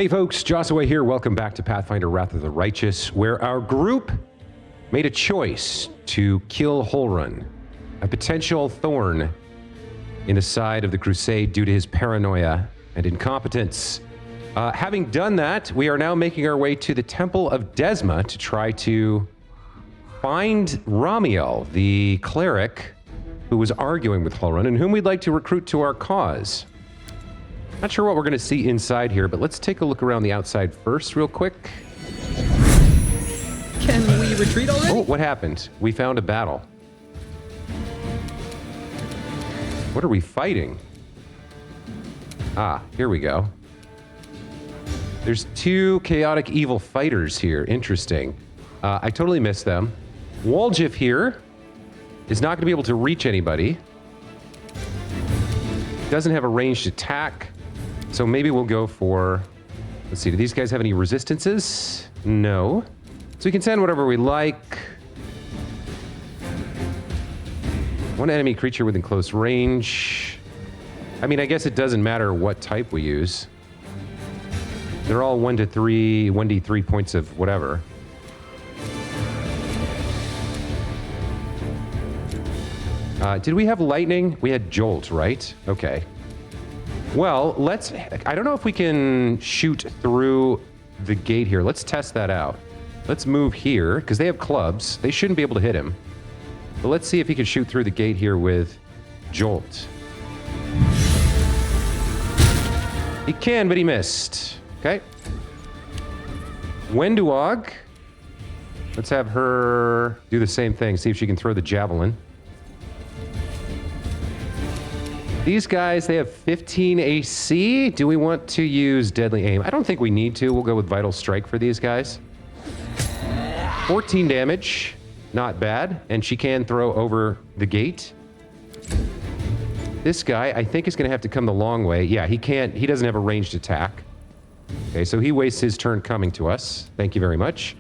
Hey folks, Joshua here. Welcome back to Pathfinder Wrath of the Righteous, where our group made a choice to kill Holrun, a potential thorn in the side of the crusade due to his paranoia and incompetence. Having done that, we are now making our way to the Temple of Desma to try to find Ramiel, the cleric who was arguing with Holrun and whom we'd like to recruit to our cause. Not sure what we're going to see inside here, but let's take a look around the outside first real quick. Can we retreat already? Oh, what happened? We found a battle. What are we fighting? Ah, here we go. There's two chaotic evil fighters here. Interesting. I totally missed them. Woljif here is not going to be able to reach anybody. Doesn't have a ranged attack. So maybe we'll go for, let's see, do these guys have any resistances? No. So we can send whatever we like. One enemy creature within close range. I mean, I guess it doesn't matter what type we use. They're all 1 to 3, 1d3 points of whatever. Did we have lightning? We had jolt, right? Okay. Well, I don't know if we can shoot through the gate here. Let's test that out. Let's move here, because they have clubs. They shouldn't be able to hit him. But let's see if he can shoot through the gate here with jolt. He can, but he missed. Okay. Wenduog. Let's have her do the same thing. See if she can throw the javelin. These guys, they have 15 AC. Do we want to use Deadly Aim? I don't think we need to. We'll go with Vital Strike for these guys. 14 damage. Not bad. And she can throw over the gate. This guy, I think, is going to have to come the long way. Yeah, he can't. He doesn't have a ranged attack. Okay, so he wastes his turn coming to us. Thank you very much.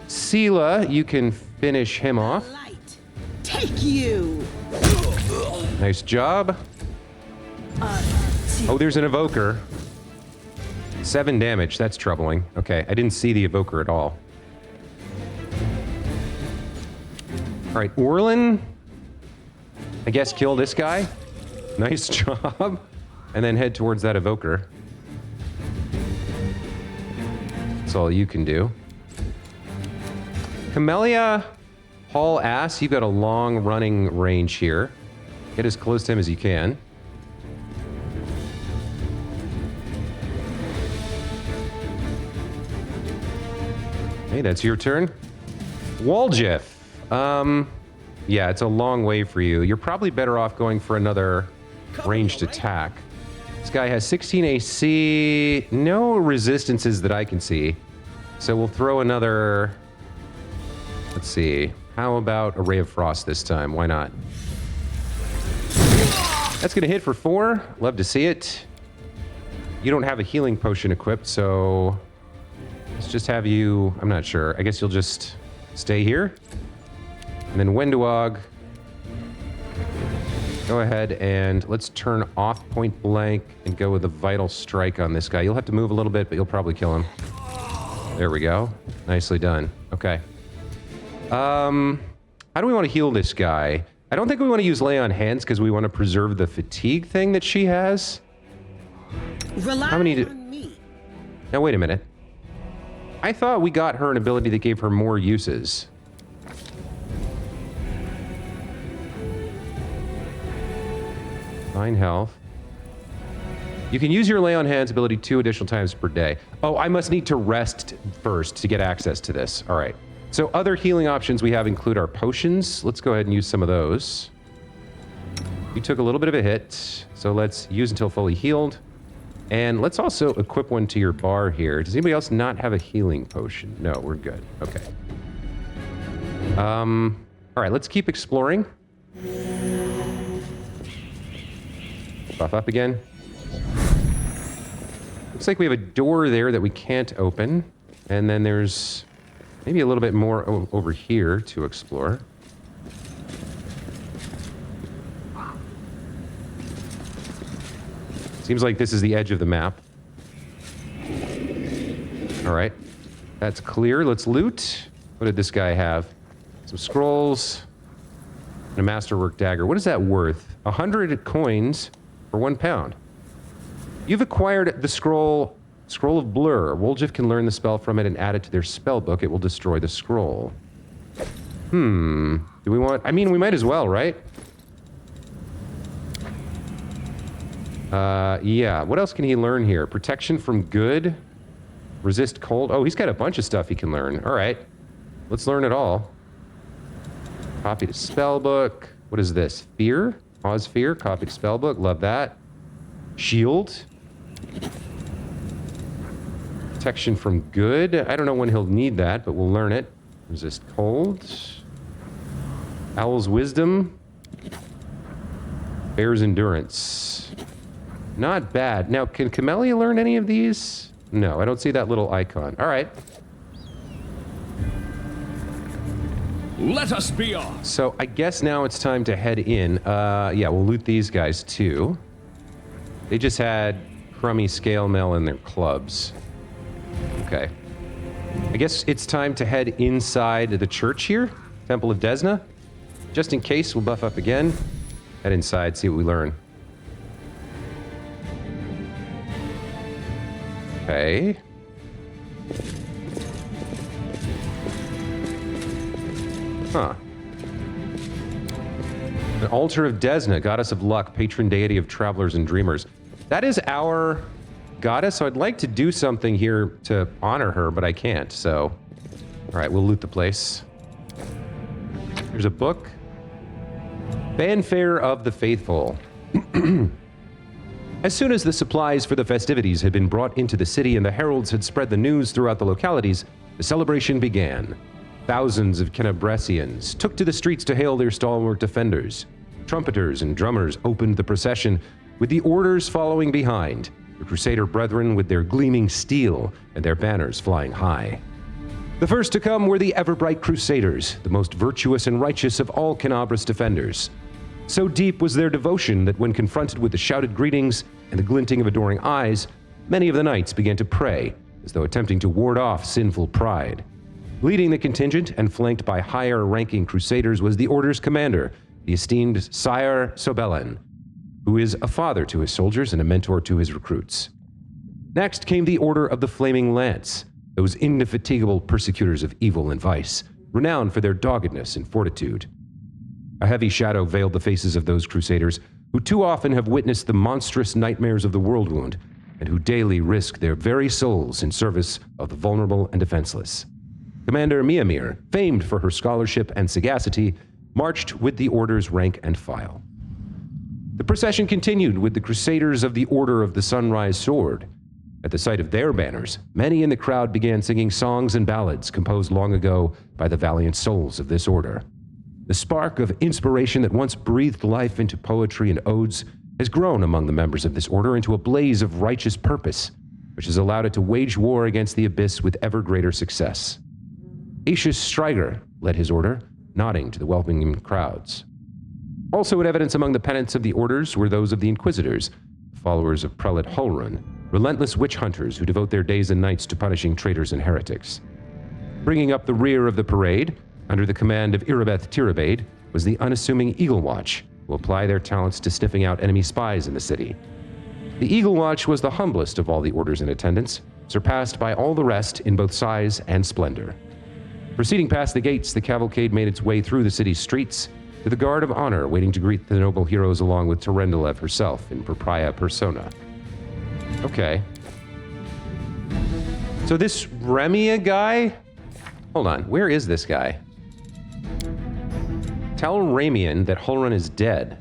Sela, you can finish him off. Take you. Nice job. Oh, there's an evoker. 7 damage. That's troubling. Okay, I didn't see the evoker at all. All right, Orlin. I guess kill this guy. Nice job. And then head towards that evoker. That's all you can do. Camellia, haul ass. You've got a long running range here. Get as close to him as you can. Hey, that's your turn. Woljif. Yeah, it's a long way for you. You're probably better off going for another ranged attack. This guy has 16 AC, no resistances that I can see. So we'll throw another, let's see, how about a Ray of Frost this time? Why not? That's gonna hit for 4. Love to see it. You don't have a healing potion equipped, so let's just have you, I'm not sure. I guess you'll just stay here. And then Wenduog, go ahead and let's turn off point blank and go with a Vital Strike on this guy. You'll have to move a little bit, but you'll probably kill him. There we go. Nicely done. Okay. How do we want to heal this guy? I don't think we want to use Lay on Hands because we want to preserve the fatigue thing that she has. Rely on me. Now, wait a minute. I thought we got her an ability that gave her more uses. Fine health. You can use your Lay on Hands ability 2 additional times per day. Oh, I must need to rest first to get access to this. All right. So other healing options we have include our potions. Let's go ahead and use some of those. You took a little bit of a hit, so let's use until fully healed. And let's also equip one to your bar here. Does anybody else not have a healing potion? No, we're good. Okay. All right, let's keep exploring. Buff up again. Looks like we have a door there that we can't open. And then there's maybe a little bit more over here to explore. Seems like this is the edge of the map. All right. That's clear. Let's loot. What did this guy have? Some scrolls and a masterwork dagger. What is that worth? 100 coins for 1 pound. You've acquired the scroll of Blur. Woljif can learn the spell from it and add it to their spell book. It will destroy the scroll. Do we want... I mean, we might as well, right? Yeah. What else can he learn here? Protection from good. Resist cold. Oh, he's got a bunch of stuff he can learn. All right. Let's learn it all. Copy to spellbook. What is this? Fear? Cause fear. Copy to spellbook. Love that. Shield. Protection from good. I don't know when he'll need that, but we'll learn it. Resist cold. Owl's wisdom. Bear's endurance. Not bad. Now, can Camellia learn any of these? No, I don't see that little icon. All right. Let us be off. So I guess now it's time to head in. Yeah, we'll loot these guys too. They just had crummy scale mail in their clubs. Okay. I guess it's time to head inside the church here. Temple of Desna. Just in case, we'll buff up again. Head inside, see what we learn. Okay. Huh. An altar of Desna, goddess of luck, patron deity of travelers and dreamers. That is our goddess, so I'd like to do something here to honor her, but I can't, so... Alright, we'll loot the place. There's a book. Fanfare of the Faithful. As soon as the supplies for the festivities had been brought into the city and the heralds had spread the news throughout the localities, the celebration began. Thousands of Kennebressians took to the streets to hail their stalwart defenders. Trumpeters and drummers opened the procession, with the orders following behind, the Crusader brethren with their gleaming steel and their banners flying high. The first to come were the ever-bright Crusaders, the most virtuous and righteous of all Kennebra's defenders. So deep was their devotion that when confronted with the shouted greetings and the glinting of adoring eyes, many of the knights began to pray, as though attempting to ward off sinful pride. Leading the contingent and flanked by higher-ranking Crusaders was the Order's commander, the esteemed Sire Sobelen, who is a father to his soldiers and a mentor to his recruits. Next came the Order of the Flaming Lance, those indefatigable persecutors of evil and vice, renowned for their doggedness and fortitude. A heavy shadow veiled the faces of those Crusaders who too often have witnessed the monstrous nightmares of the world wound, and who daily risk their very souls in service of the vulnerable and defenseless. Commander Miamir, famed for her scholarship and sagacity, marched with the Order's rank and file. The procession continued with the Crusaders of the Order of the Sunrise Sword. At the sight of their banners, many in the crowd began singing songs and ballads composed long ago by the valiant souls of this order. The spark of inspiration that once breathed life into poetry and odes has grown among the members of this order into a blaze of righteous purpose, which has allowed it to wage war against the abyss with ever greater success. Aetius Stryger led his order, nodding to the welcoming crowds. Also in evidence among the pennants of the orders were those of the Inquisitors, followers of Prelate Holrun, relentless witch hunters who devote their days and nights to punishing traitors and heretics. Bringing up the rear of the parade, under the command of Irabeth Tirabade, was the unassuming Eagle Watch, who apply their talents to sniffing out enemy spies in the city. The Eagle Watch was the humblest of all the orders in attendance, surpassed by all the rest in both size and splendor. Proceeding past the gates, the cavalcade made its way through the city's streets to the Guard of Honor waiting to greet the noble heroes along with Terendelev herself in propria persona. Okay. So this Remia guy... Hold on, where is this guy? Tell Ramian that Holrun is dead.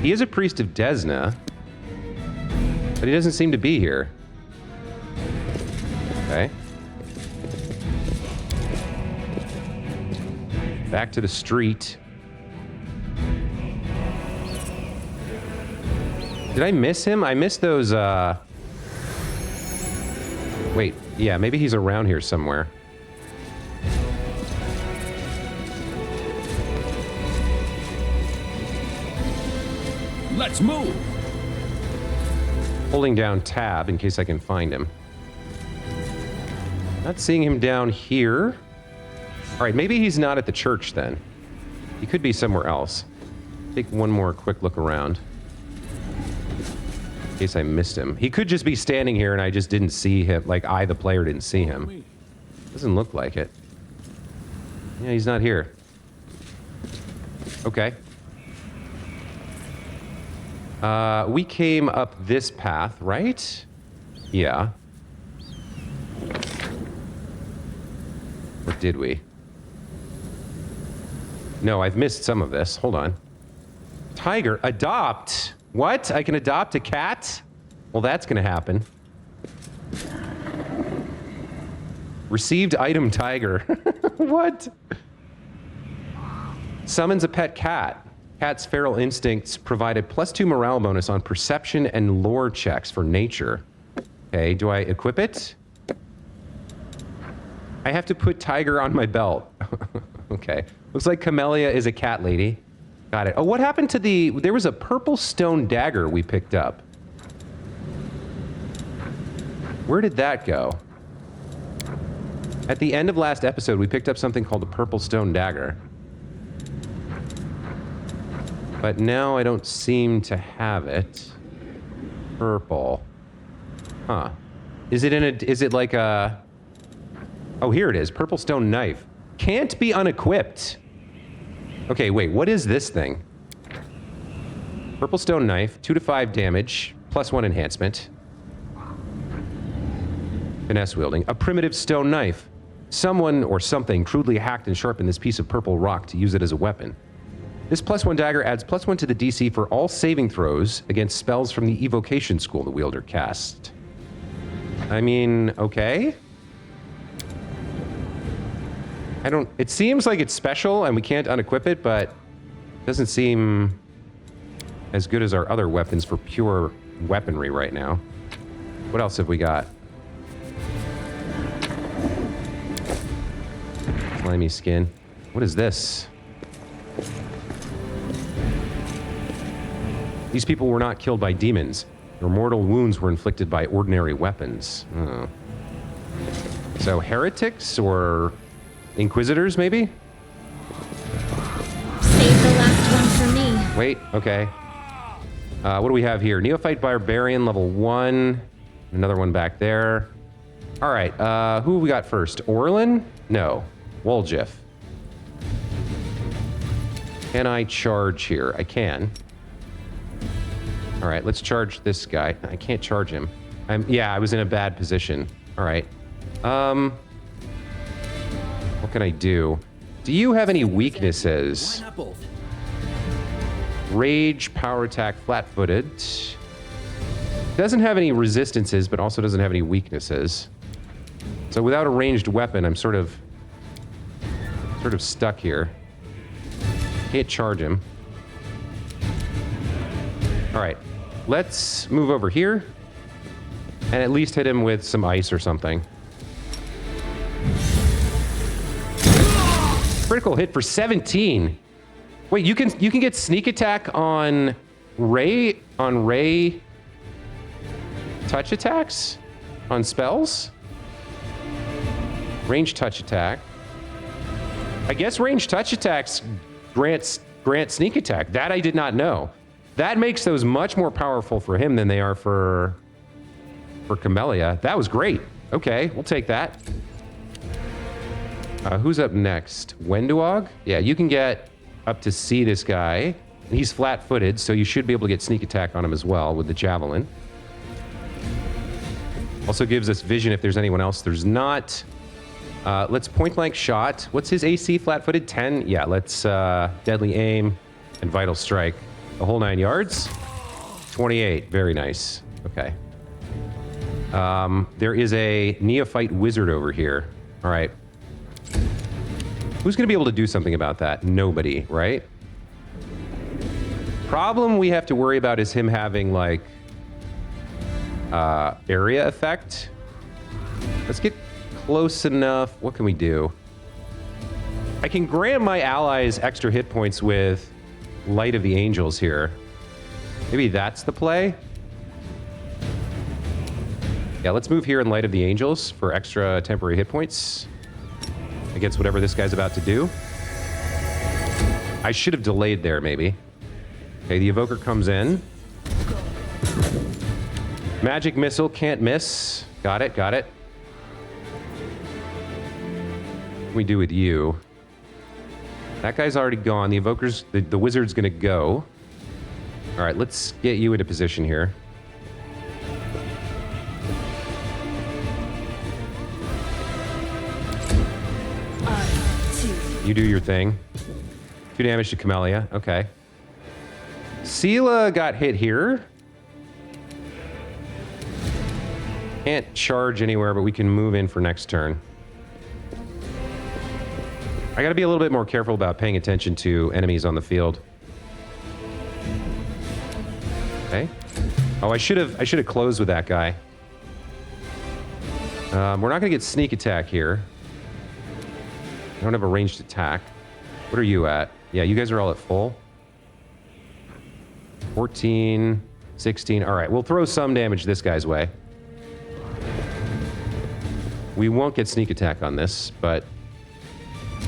He is a priest of Desna, but he doesn't seem to be here. Okay. Back to the street. Did I miss him? I missed those, Wait, yeah, maybe he's around here somewhere. Let's move. holding down tab in case I can find him. Not seeing him down here. All right, maybe he's not at the church then. He could be somewhere else. Take one more quick look around. In case I missed him. He could just be standing here and I just didn't see him. Like, I, the player, didn't see him. Doesn't look like it. Yeah, he's not here. Okay. We came up this path, right? Yeah. Or did we? No, I've missed some of this. Hold on. Tiger, adopt. What? I can adopt a cat? Well, that's gonna happen. Received item tiger. What? Summons a pet cat. Cat's feral instincts provide a +2 morale bonus on perception and lore checks for nature. Okay, do I equip it? I have to put tiger on my belt. Okay. Looks like Camellia is a cat lady. Got it. Oh, what happened to the... There was a purple stone dagger we picked up. Where did that go? At the end of last episode, we picked up something called a purple stone dagger. But now I don't seem to have it. Purple. Huh. Is it in a... Is it like a... Oh, here it is. Purple stone knife. Can't be unequipped. Okay, wait. What is this thing? Purple stone knife. 2 to 5 damage. +1 enhancement. Finesse wielding. A primitive stone knife. Someone or something crudely hacked and sharpened this piece of purple rock to use it as a weapon. This +1 dagger adds +1 to the DC for all saving throws against spells from the evocation school the wielder cast. I mean, okay. I don't... It seems like it's special and we can't unequip it, but it doesn't seem as good as our other weapons for pure weaponry right now. What else have we got? Slimy skin. What is this? These people were not killed by demons. Their mortal wounds were inflicted by ordinary weapons. Oh. So heretics or inquisitors, maybe? Save the last one for me. Wait, okay. What do we have here? Neophyte Barbarian, level 1. Another one back there. All right, who have we got first? Orlin? No. Woljif. Can I charge here? I can. All right, let's charge this guy. I can't charge him. Yeah, I was in a bad position. All right. What can I do? Do you have any weaknesses? Rage, power attack, flat-footed. Doesn't have any resistances, but also doesn't have any weaknesses. So without a ranged weapon, I'm sort of stuck here. Can't charge him. All right, let's move over here and at least hit him with some ice or something. Critical hit for 17. Wait, you can get sneak attack on Ray touch attacks on spells? Range touch attack. I guess range touch attacks grant sneak attack. That I did not know. That makes those much more powerful for him than they are for Camellia. That was great. Okay, we'll take that. Who's up next? Wenduog? Yeah, you can get up to see this guy. He's flat-footed, so you should be able to get sneak attack on him as well with the javelin. Also gives us vision if there's anyone else. There's not. Let's point-blank shot. What's his AC flat-footed? 10? Yeah, let's deadly aim and vital strike. The whole 9 yards. 28. Very nice. Okay. There is a neophyte wizard over here. All right. Who's going to be able to do something about that? Nobody, right? Problem we have to worry about is him having, like, area effect. Let's get close enough. What can we do? I can grant my allies extra hit points with Light of the Angels here. Maybe that's the play? Yeah, let's move here in Light of the Angels for extra temporary hit points against whatever this guy's about to do. I should have delayed there, maybe. Okay, the Evoker comes in. Magic Missile, can't miss. Got it, got it. What do we do with you? That guy's already gone. The Evoker's... The Wizard's gonna go. All right, let's get you into position here. You do your thing. 2 damage to Camellia. Okay. Seela got hit here. Can't charge anywhere, but we can move in for next turn. I gotta be a little bit more careful about paying attention to enemies on the field. Okay. Oh, I should have closed with that guy. We're not gonna get sneak attack here. I don't have a ranged attack. What are you at? Yeah, you guys are all at full. 14, 16. All right, we'll throw some damage this guy's way. We won't get sneak attack on this, but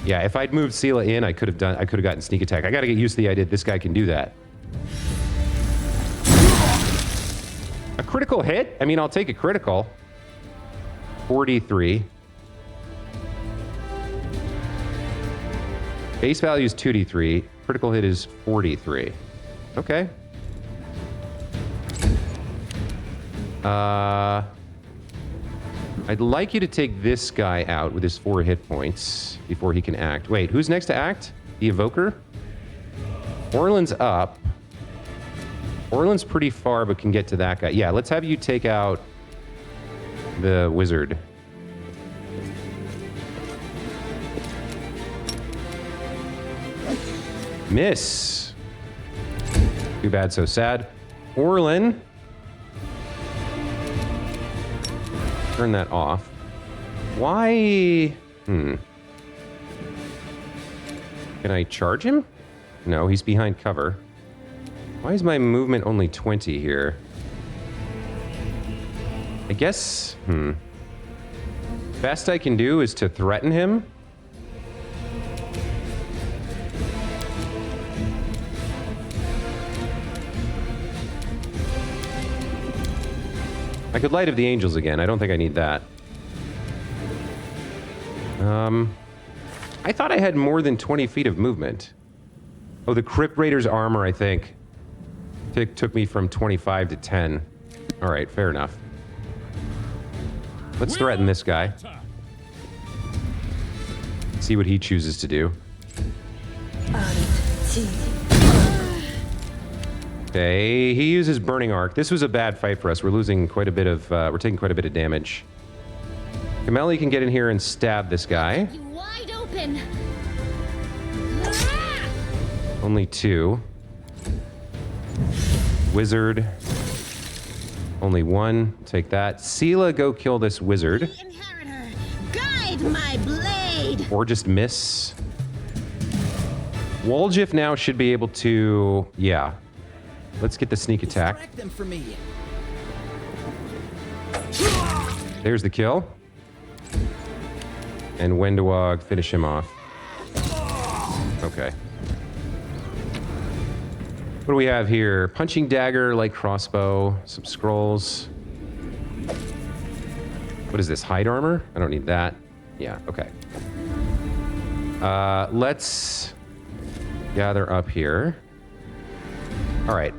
yeah, if I'd moved Seela in, I could have gotten sneak attack. I got to get used to the idea this guy can do that. A critical hit? I mean, I'll take a critical. 43. Base value is 2d3. Critical hit is 43. Okay. I'd like you to take this guy out with his 4 hit points before he can act. Wait, who's next to act? The Evoker? Orland's up. Orland's pretty far, but can get to that guy. Yeah, let's have you take out the Wizard. Miss. Too bad, so sad. Orlan. Turn that off. Why? Can I charge him? No, he's behind cover. Why is my movement only 20 here? I guess, best I can do is to threaten him. I could Light of the Angels again. I don't think I need that. I thought I had more than 20 feet of movement. Oh, the Crypt Raider's armor, I think, took me from 25 to 10. All right, fair enough. Let's threaten this guy. See what he chooses to do. Okay, he uses Burning Arc. This was a bad fight for us. We're losing quite a bit of, we're taking quite a bit of damage. Camellia can get in here and stab this guy. You wide open. Only 2. Wizard. Only 1. Take that. Seela, go kill this wizard. Inheritor, guide my blade. Or just miss. Woljif now should be able to, yeah. Let's get the sneak attack. Them for me. There's the kill. And Wendawag, finish him off. Okay. What do we have here? Punching Dagger, Light Crossbow, some scrolls. What is this? Hide armor? I don't need that. Yeah, okay. Let's gather up here. All right.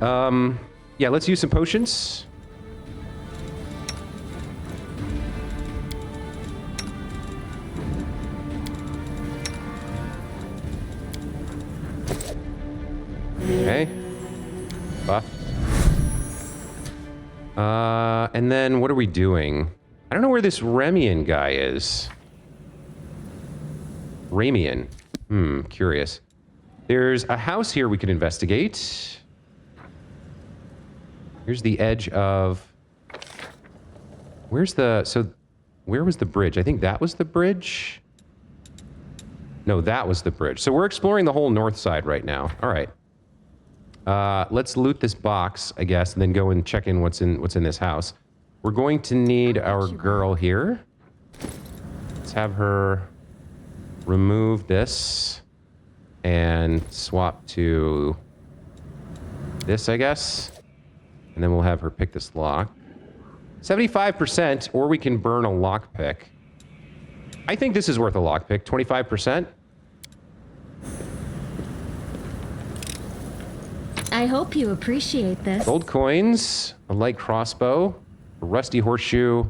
Yeah, let's use some potions. Okay. Buff. And then what are we doing? I don't know where this Remian guy is. Ramian. Curious. There's a house here we could investigate. Here's the edge of... Where's the... So, where was the bridge? I think that was the bridge? No, that was the bridge. So we're exploring the whole north side right now. All right. Let's loot this box, I guess, and then go and check in what's in this house. we're going to need our girl here. Let's have her remove this and swap to this, I guess. And then we'll have her pick this lock. 75%, or we can burn a lockpick. I think this is worth a lockpick. 25%. I hope you appreciate this. Gold coins, a light crossbow, a rusty horseshoe,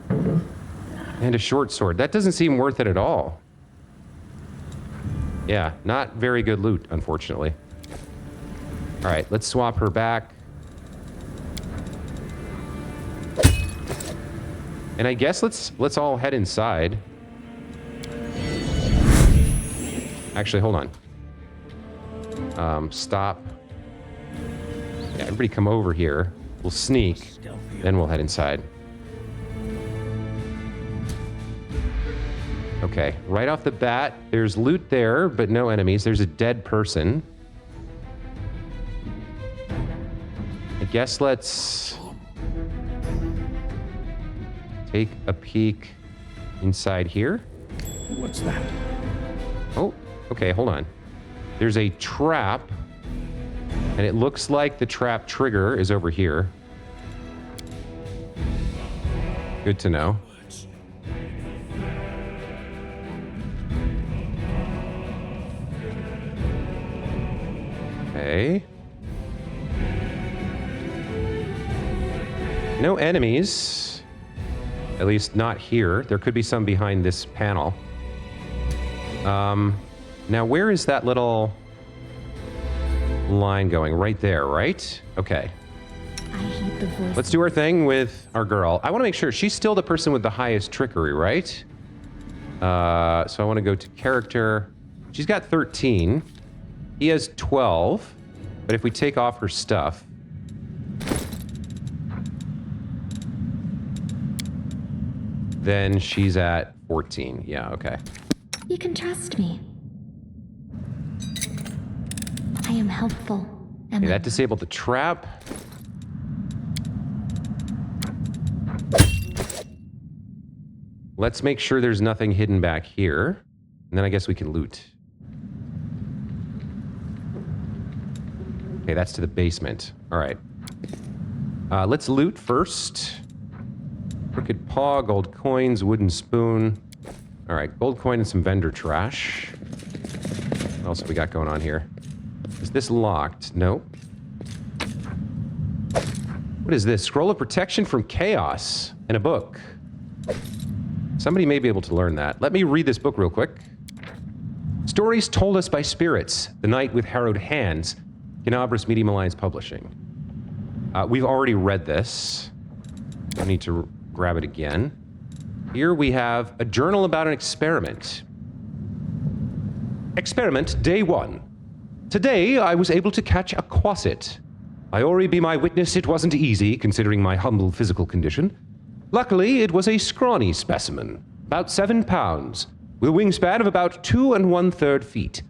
and a short sword. That doesn't seem worth it at all. Yeah, not very good loot, unfortunately. All right, let's swap her back. And I guess let's all head inside. Actually, hold on. Stop. Yeah, everybody come over here. We'll sneak, then we'll head inside. Okay, right off the bat, there's loot there, but no enemies. There's a dead person. I guess let's take a peek inside here. What's that? Oh, okay, hold on. There's a trap, and it looks like the trap trigger is over here. Good to know. Okay. No enemies. At least not here. There could be some behind this panel. Now where is that little line going? Right there, right? Okay. I hate the voice. Let's do our thing with our girl. I want to make sure she's still the person with the highest trickery, right? So I want to go to character. She's got 13. He has 12. But if we take off her stuff, then she's at 14. Yeah, okay. You can trust me. I am helpful. Okay, that disabled the trap. Let's make sure there's nothing hidden back here. And then I guess we can loot. Okay, that's to the basement. All right. Let's loot first. Crooked paw, gold coins, wooden spoon. All right, gold coin and some vendor trash. What else have we got going on here? Is this locked? Nope. What is this? Scroll of protection from chaos and a book. Somebody may be able to learn that. Let me read this book real quick. Stories told us by spirits. The Night with Harrowed Hands. Canabras Medium Alliance Publishing. We've already read this. I need to grab it again. Here we have a journal about an experiment. Experiment day 1. Today I was able to catch a quasit. Iori be my witness, it wasn't easy, considering my humble physical condition. Luckily, it was a scrawny specimen, about 7 pounds, with a wingspan of about 2 1/3 feet.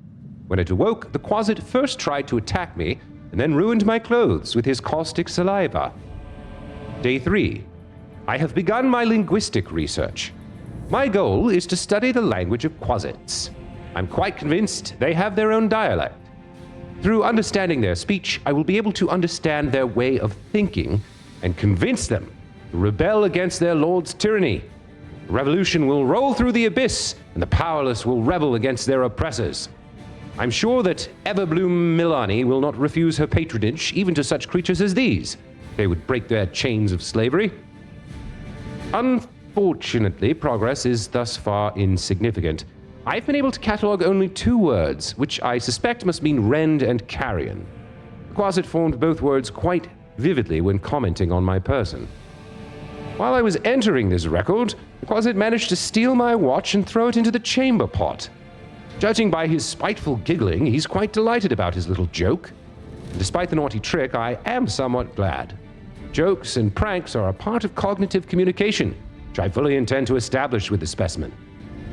When it awoke, the quasit first tried to attack me, and then ruined my clothes with his caustic saliva. Day 3. I have begun my linguistic research. My goal is to study the language of quasits. I'm quite convinced they have their own dialect. Through understanding their speech, I will be able to understand their way of thinking and convince them to rebel against their lord's tyranny. The revolution will roll through the abyss, and the powerless will rebel against their oppressors. I'm sure that Everbloom Milani will not refuse her patronage even to such creatures as these. They would break their chains of slavery. Unfortunately, progress is thus far insignificant. I've been able to catalog only 2 words, which I suspect must mean rend and carrion. The quasit formed both words quite vividly when commenting on my person. While I was entering this record, the quasit managed to steal my watch and throw it into the chamber pot. Judging by his spiteful giggling, he's quite delighted about his little joke. And despite the naughty trick, I am somewhat glad. Jokes and pranks are a part of cognitive communication, which I fully intend to establish with the specimen.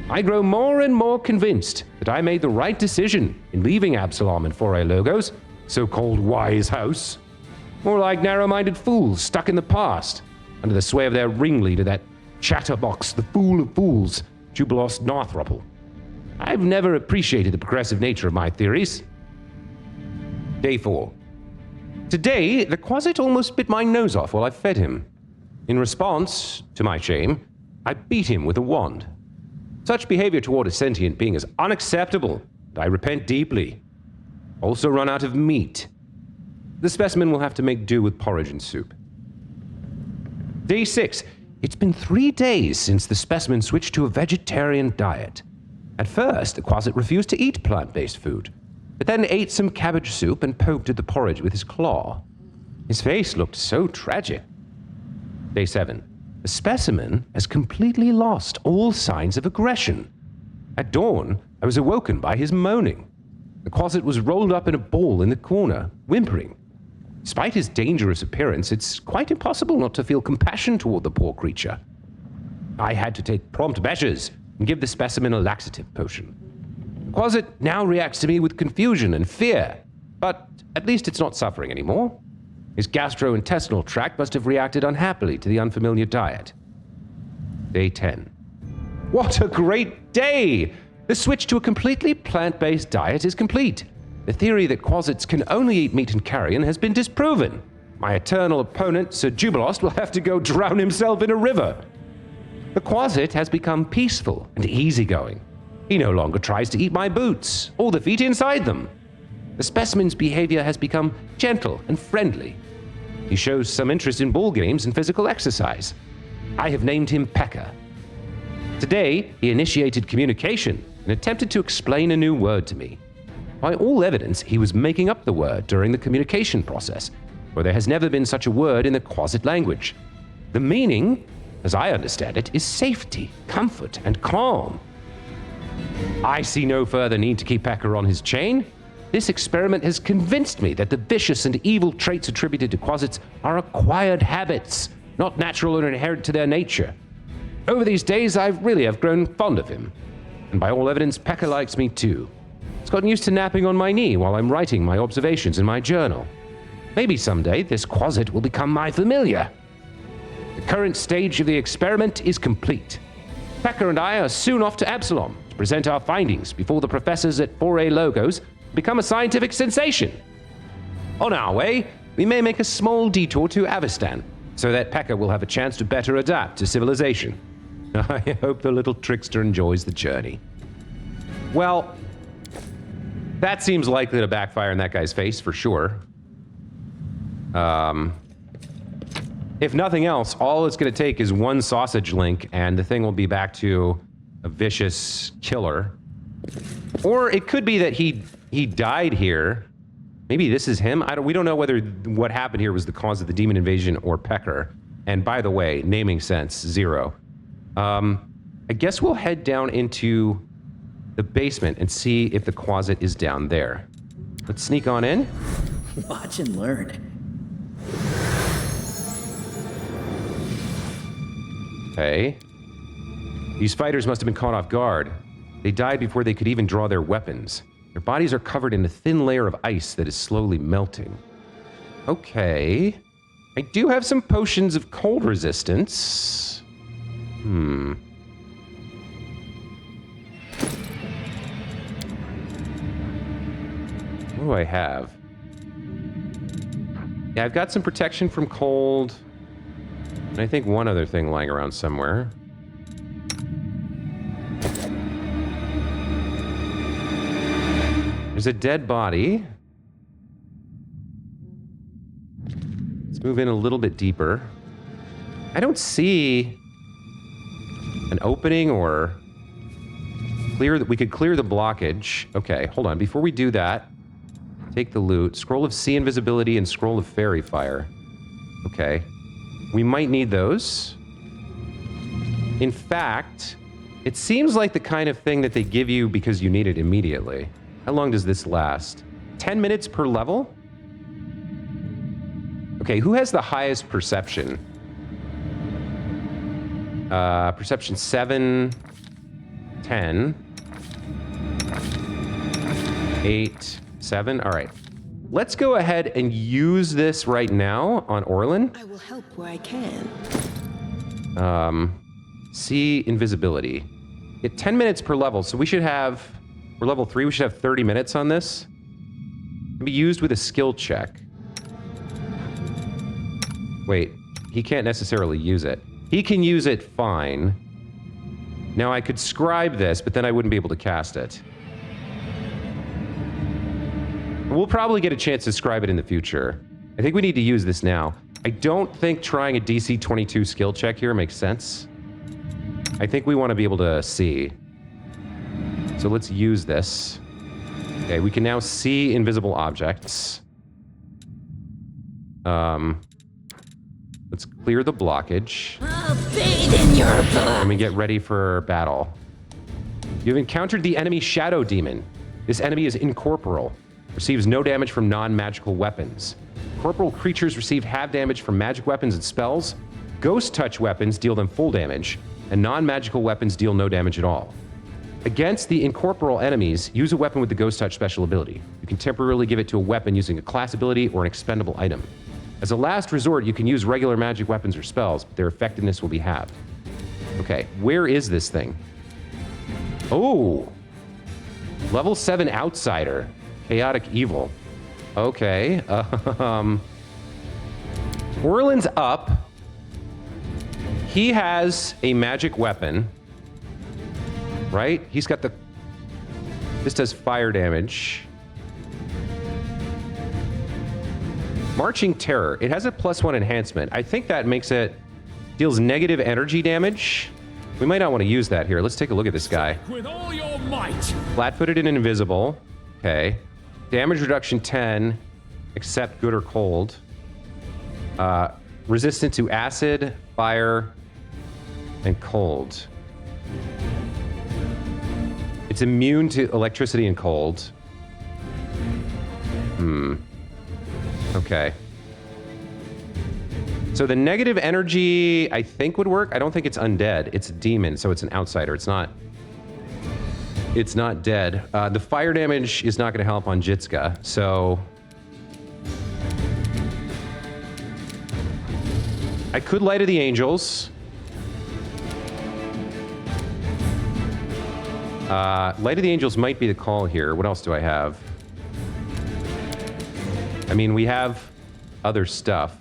I grow more and more convinced that I made the right decision in leaving Absalom and Foray Logos, so-called wise house. More like narrow-minded fools stuck in the past. under the sway of their ringleader, that chatterbox, the fool of fools, Jubilos Northruple. I've never appreciated the progressive nature of my theories. Day 4. Today, the Quasit almost bit my nose off while I fed him. In response, to my shame, I beat him with a wand. Such behavior toward a sentient being is unacceptable, and I repent deeply. Also run out of meat. The specimen will have to make do with porridge and soup. Day 6. It's been 3 days since the specimen switched to a vegetarian diet. At first, the Quasit refused to eat plant-based food, but then ate some cabbage soup and poked at the porridge with his claw. His face looked so tragic. Day 7. The specimen has completely lost all signs of aggression. At dawn, I was awoken by his moaning. The Quasit was rolled up in a ball in the corner, whimpering. Despite his dangerous appearance, it's quite impossible not to feel compassion toward the poor creature. I had to take prompt measures and give the specimen a laxative potion. The Quasit now reacts to me with confusion and fear, but at least it's not suffering anymore. His gastrointestinal tract must have reacted unhappily to the unfamiliar diet. Day 10. What a great day! The switch to a completely plant-based diet is complete. The theory that Quasits can only eat meat and carrion has been disproven. My eternal opponent, Sir Jubilost, will have to go drown himself in a river. The Quasit has become peaceful and easygoing. He no longer tries to eat my boots or the feet inside them. The specimen's behavior has become gentle and friendly. He shows some interest in ball games and physical exercise. I have named him Pekka. Today, he initiated communication and attempted to explain a new word to me. By all evidence, he was making up the word during the communication process, for there has never been such a word in the Quasit language. The meaning, as I understand it, is safety, comfort, and calm. I see no further need to keep Pekka on his chain. This experiment has convinced me that the vicious and evil traits attributed to Quasits are acquired habits, not natural or inherent to their nature. Over these days, I really have grown fond of him. And by all evidence, Pekka likes me too. He's gotten used to napping on my knee while I'm writing my observations in my journal. Maybe someday this Quasit will become my familiar. The current stage of the experiment is complete. Pekka and I are soon off to Absalom to present our findings before the professors at 4A Logos become a scientific sensation. On our way, we may make a small detour to Avestan so that Pekka will have a chance to better adapt to civilization. I hope the little trickster enjoys the journey. Well, that seems likely to backfire in that guy's face for sure. If nothing else, all it's going to take is one sausage link and the thing will be back to a vicious killer. Or it could be that he died here. Maybe this is him. We don't know whether what happened here was the cause of the demon invasion or Pecker. And by the way, naming sense, 0. I guess we'll head down into the basement and see if the Quasit is down there. Let's sneak on in. Watch and learn. Okay. These fighters must have been caught off guard. They died before they could even draw their weapons. Their bodies are covered in a thin layer of ice that is slowly melting. Okay. I do have some potions of cold resistance. What do I have? Yeah, I've got some protection from cold. And I think one other thing lying around somewhere. There's a dead body. Let's move in a little bit deeper. I don't see an opening or clear that we could clear the blockage. Okay, hold on. Before we do that, take the loot. Scroll of Sea Invisibility and Scroll of Fairy Fire. Okay. We might need those. In fact, it seems like the kind of thing that they give you because you need it immediately. How long does this last? 10 minutes per level? Okay, who has the highest perception? Perception 7, 10, 8, 7. All right. let's go ahead and use this right now on Orlin. I will help where I can. See invisibility. Get 10 minutes per level, so we should have, we're level 3, we should have 30 minutes on this. Can be used with a skill check. Wait, he can't necessarily use it. He can use it fine. Now I could scribe this, but then I wouldn't be able to cast it. We'll probably get a chance to scribe it in the future. I think we need to use this now. I don't think trying a DC 22 skill check here makes sense. I think we want to be able to see. So let's use this. Okay, we can now see invisible objects. Let's clear the blockage. I'll bathe in your blood. And we get ready for battle. You've encountered the enemy Shadow Demon. This enemy is incorporeal. Receives no damage from non-magical weapons. Corporeal creatures receive half damage from magic weapons and spells. Ghost touch weapons deal them full damage, and non-magical weapons deal no damage at all. Against the incorporeal enemies, use a weapon with the Ghost Touch special ability. You can temporarily give it to a weapon using a class ability or an expendable item. As a last resort, you can use regular magic weapons or spells, but their effectiveness will be halved. Okay, where is this thing? Oh! Level 7 Outsider. Chaotic Evil. Okay. Orlin's up. He has a magic weapon. Right? He's got the... This does fire damage. Marching Terror. It has a +1 enhancement. I think that makes it... Deals negative energy damage. We might not want to use that here. Let's take a look at this guy. With all your might. Flat-footed and invisible. Okay. Damage reduction 10, except good or cold. Resistant to acid, fire, and cold. It's immune to electricity and cold. Okay. So the negative energy, I think, would work. I don't think it's undead. It's a demon, so it's an outsider. It's not dead. The fire damage is not going to help on Jitska, so... I could Light of the Angels. Light of the Angels might be the call here. What else do I have? I mean, we have other stuff.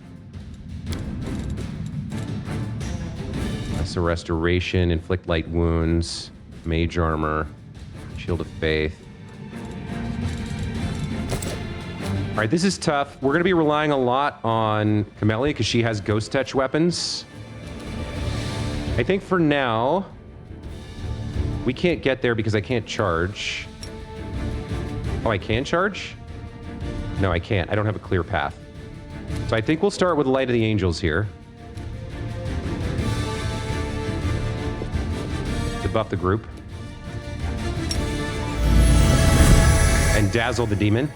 So Restoration, Inflict Light Wounds, Mage Armor, Shield of Faith. All right, this is tough. We're going to be relying a lot on Camellia because she has Ghost Touch weapons. I think for now, we can't get there because I can't charge. Oh, I can charge? No, I can't. I don't have a clear path. So I think we'll start with Light of the Angels here. To buff the group. And Dazzle the Demon.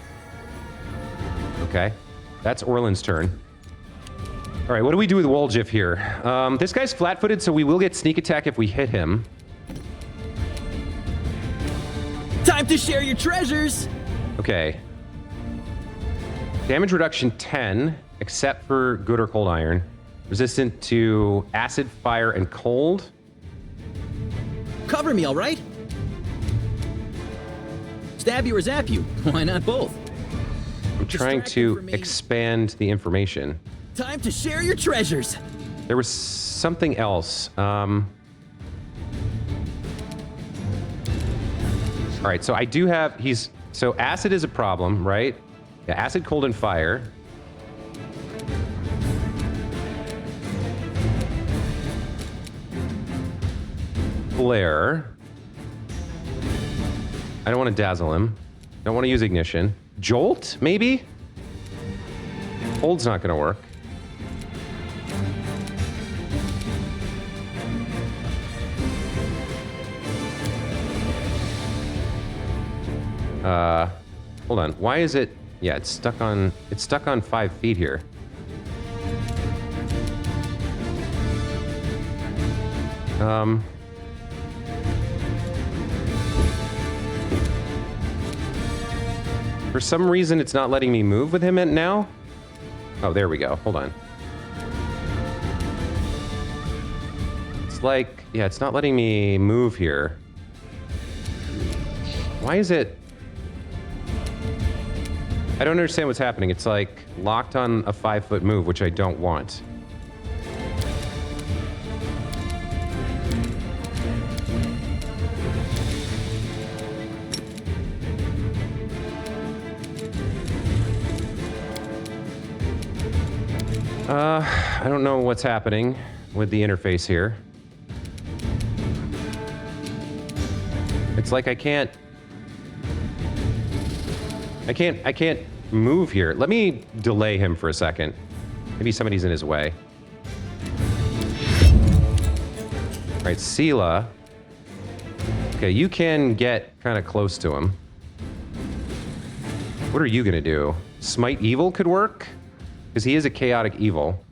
Okay. That's Orlin's turn. All right, what do we do with Woljif here? This guy's flat-footed, so we will get sneak attack if we hit him. Time to share your treasures! Okay. Damage reduction 10, except for good or cold iron. Resistant to acid, fire, and cold. Cover me, all right? Stab you or zap you? Why not both? I'm trying Distract to information. expand the information. Time to share your treasures! There was something else. All right, so I do have, so acid is a problem, right? Yeah, acid, cold, and fire. Flare. I don't want to dazzle him. Don't want to use ignition. Jolt, maybe? Cold's not going to work. Hold on. Why is it? Yeah, it's stuck on 5 feet here. For some reason, it's not letting me move with him now. Oh, there we go. Hold on. It's like, yeah, it's not letting me move here. Why is it? I don't understand what's happening. It's like locked on a 5-foot move, which I don't want. I don't know what's happening with the interface here. It's like I can't move here. Let me delay him for a second. Maybe somebody's in his way. All right, Sela. Okay, you can get kind of close to him. What are you gonna do? Smite Evil could work, because he is a chaotic evil.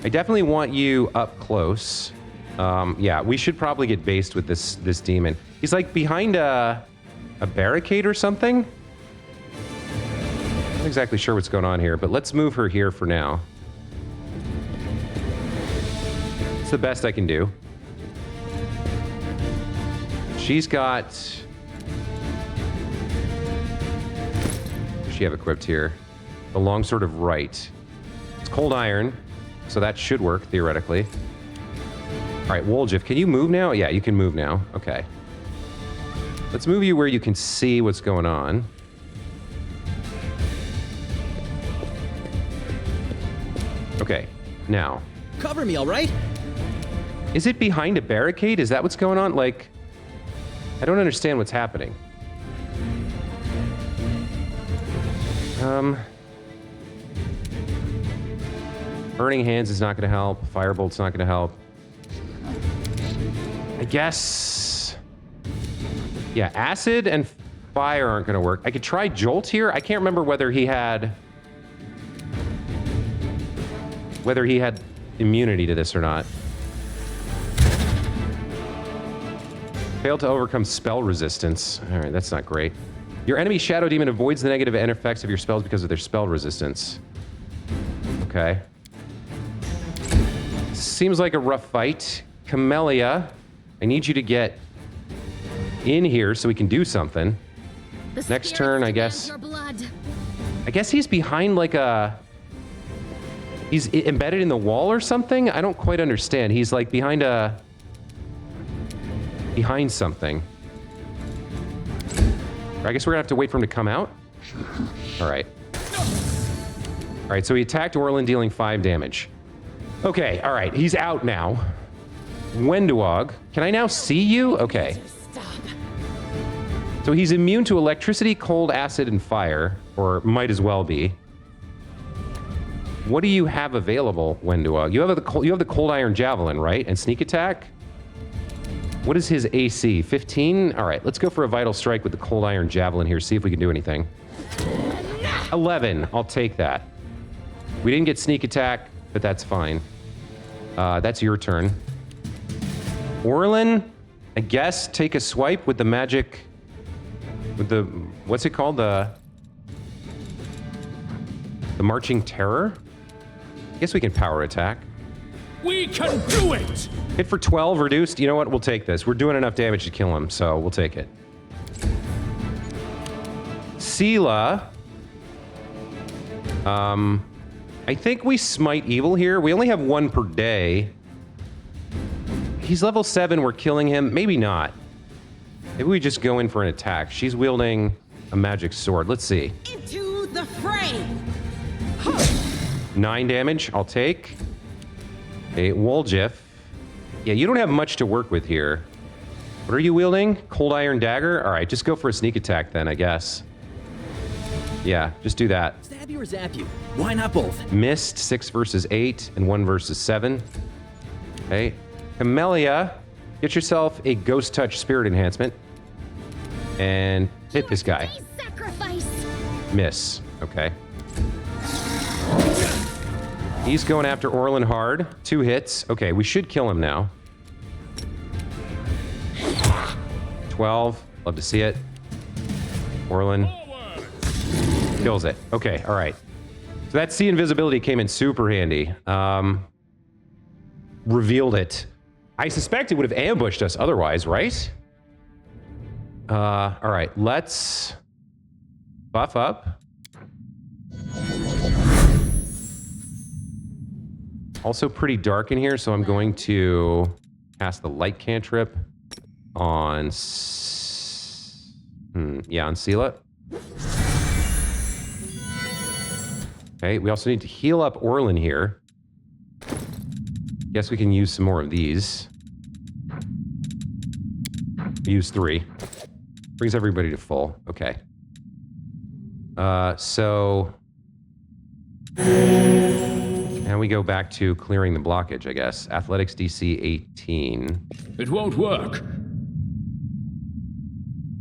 I definitely want you up close. Yeah, we should probably get based with this demon. He's like behind a barricade or something. Not exactly sure what's going on here, but let's move her here for now. It's the best I can do. She's got... What does she have equipped here? The longsword of right. It's cold iron, so that should work, theoretically. All right, Woljif, can you move now? Yeah, you can move now. Okay. Let's move you where you can see what's going on. Okay, now. Cover me, all right? Is it behind a barricade? Is that what's going on? Like, I don't understand what's happening. Burning Hands is not going to help. Firebolt's not going to help. I guess... Yeah, Acid and Fire aren't going to work. I could try Jolt here. I can't remember whether he had immunity to this or not. Failed to overcome spell resistance. All right, that's not great. Your enemy Shadow Demon avoids the negative end effects of your spells because of their spell resistance. Okay. Seems like a rough fight. Camellia, I need you to get in here so we can do something. Next turn, I guess. I guess he's behind like a... He's embedded in the wall or something? I don't quite understand. He's like behind something. I guess we're gonna have to wait for him to come out. All right. All right, so he attacked Orlin, dealing 5 damage. Okay, all right, he's out now. Wenduog, can I now see you? Okay. So he's immune to electricity, cold, acid, and fire, or might as well be. What do you have available, Wenduog? You have the cold iron javelin, right? And sneak attack? What is his AC? 15? All right, let's go for a vital strike with the cold iron javelin here, see if we can do anything. 11, I'll take that. We didn't get sneak attack, but that's fine. That's your turn. Orlin, I guess take a swipe with the magic, with the, what's it called? The Marching Terror? I guess we can power attack. We can do it! Hit for 12 reduced. You know what? We'll take this. We're doing enough damage to kill him, so we'll take it. Sela. I think we smite evil here. We only have 1 per day. He's level 7. We're killing him. Maybe not. Maybe we just go in for an attack. She's wielding a magic sword. Let's see. Into the fray! 9 damage. I'll take. Okay, Woljif. Yeah, you don't have much to work with here. What are you wielding? Cold Iron Dagger? All right, just go for a sneak attack then, I guess. Yeah, just do that. Stab you or zap you? Why not both? Missed, 6 versus 8 and 1 versus 7. Okay. Camellia, get yourself a Ghost Touch Spirit Enhancement. And hit this guy. Sacrifice. Miss. Okay. He's going after Orlin hard. 2 hits. Okay, we should kill him now. 12. Love to see it. Orlin. Kills it. Okay, all right. So that C invisibility came in super handy. Revealed it. I suspect it would have ambushed us otherwise, right? All right, let's buff up. Also pretty dark in here, so I'm going to cast the light cantrip on... on Sela. Okay, we also need to heal up Orlin here. Guess we can use some more of these. Use 3. Brings everybody to full. Okay. So... Now we go back to clearing the blockage, I guess. Athletics DC 18. It won't work.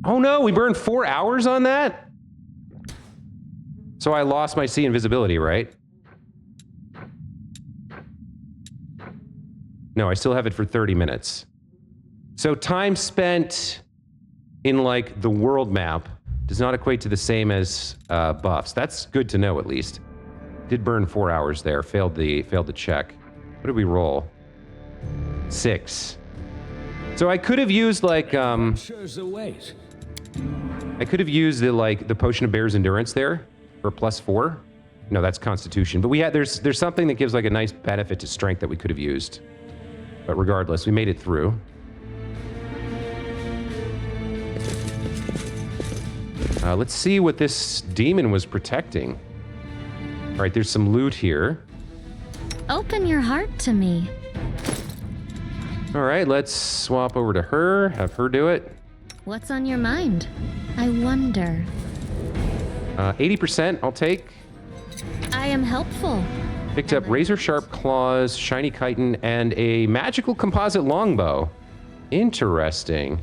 Oh no, we burned 4 hours on that? So I lost my C invisibility, right? No, I still have it for 30 minutes. So time spent in like the world map does not equate to the same as buffs. That's good to know at least. Did burn 4 hours there. Failed the check. What did we roll? 6. So I could have used like Shows the weight. I could have used the potion of Bear's Endurance there for +4. No, that's Constitution. But we had there's something that gives like a nice benefit to strength that we could have used. But regardless, we made it through. Let's see what this demon was protecting. All right, there's some loot here. Open your heart to me. All right, let's swap over to her, have her do it. What's on your mind? I wonder. 80% I'll take. I am helpful. Picked up razor sharp claws, shiny chitin, and a magical composite longbow. Interesting.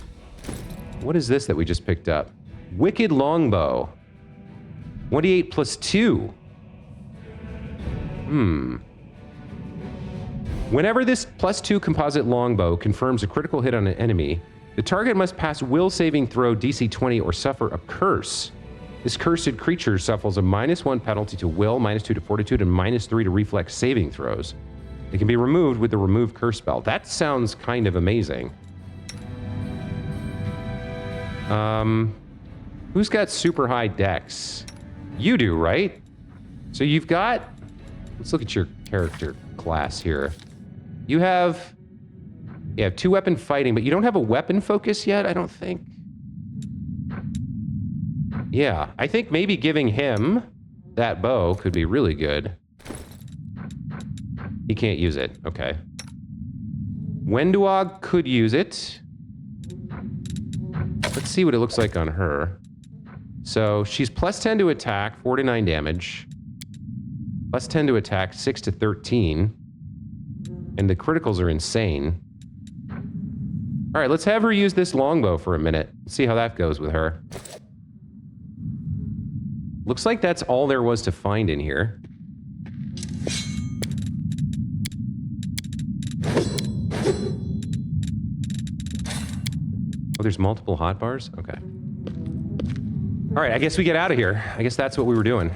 What is this that we just picked up? Wicked longbow. 1d8 plus 2. Whenever this +2 composite longbow confirms a critical hit on an enemy, the target must pass will saving throw DC 20 or suffer a curse. This cursed creature suffers a -1 penalty to will, -2 to fortitude, and -3 to reflex saving throws. It can be removed with the remove curse spell. That sounds kind of amazing. Who's got super high dex? You do, right? So you've got... Let's look at your character class here. You have 2 weapon fighting, but you don't have a weapon focus yet, I don't think. Yeah, I think maybe giving him that bow could be really good. He can't use it, okay. Wenduog could use it. Let's see what it looks like on her. So she's +10 to attack, 4 to 9 damage. +10 to attack, 6 to 13. And the criticals are insane. All right, let's have her use this longbow for a minute. See how that goes with her. Looks like that's all there was to find in here. Oh, there's multiple hotbars? Okay. All right, I guess we get out of here. I guess that's what we were doing.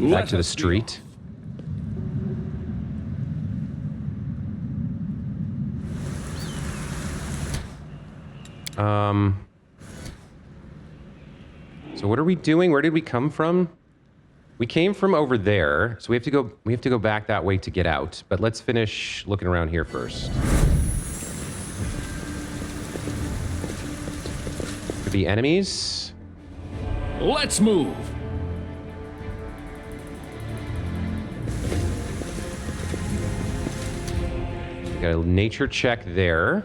Back to the street. So what are we doing? Where did we come from? We came from over there, so we have to go back that way to get out. But let's finish looking around here first. Could be enemies. Let's move. Got a nature check there.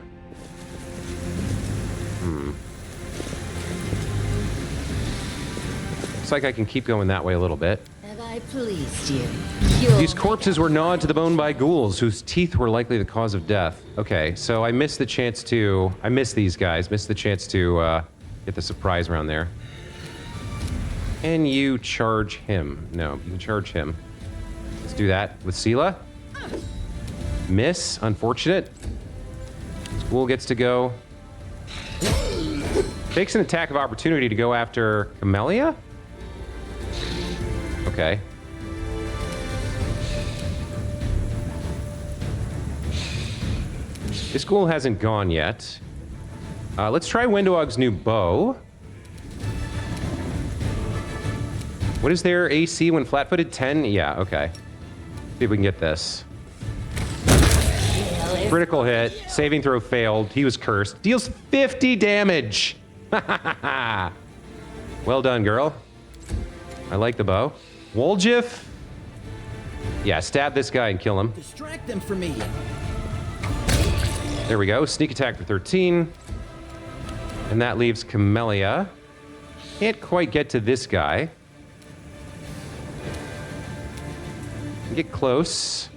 Looks like I can keep going that way a little bit. Have I pleased you? These corpses were gnawed to the bone by ghouls whose teeth were likely the cause of death. Okay, so I missed the chance to... I missed these guys. Missed the chance to get the surprise around there. Can you charge him? No, you can charge him. Let's do that with Sela. Miss. Unfortunate. School gets to go. Takes an attack of opportunity to go after Camellia? Okay. This school hasn't gone yet. Let's try Windowog's new bow. What is their AC when flat-footed? 10? Yeah, okay. See if we can get this. Critical hit. Saving throw failed. He was cursed. Deals 50 damage. Well done, girl. I like the bow. Woljif. Yeah, stab this guy and kill him. Distract them from me. There we go. Sneak attack for 13. And that leaves Camellia. Can't quite get to this guy. Get close.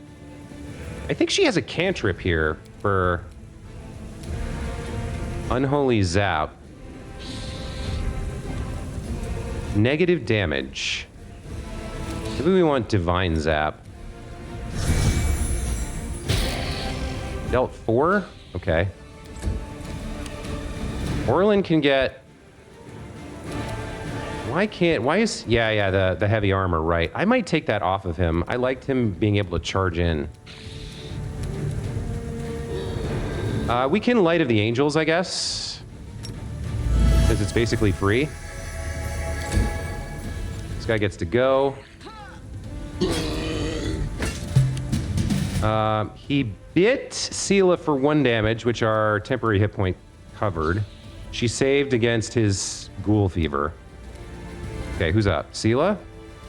I think she has a cantrip here for Unholy Zap. Negative damage. Maybe we want Divine Zap. Dealt 4? Okay. Orlin can get... Why is... Yeah, the heavy armor, right. I might take that off of him. I liked him being able to charge in. We can Light of the Angels, I guess. Because it's basically free. This guy gets to go. He bit Sela for 1 damage, which are temporary hit point covered. She saved against his ghoul fever. Okay, who's up? Sela?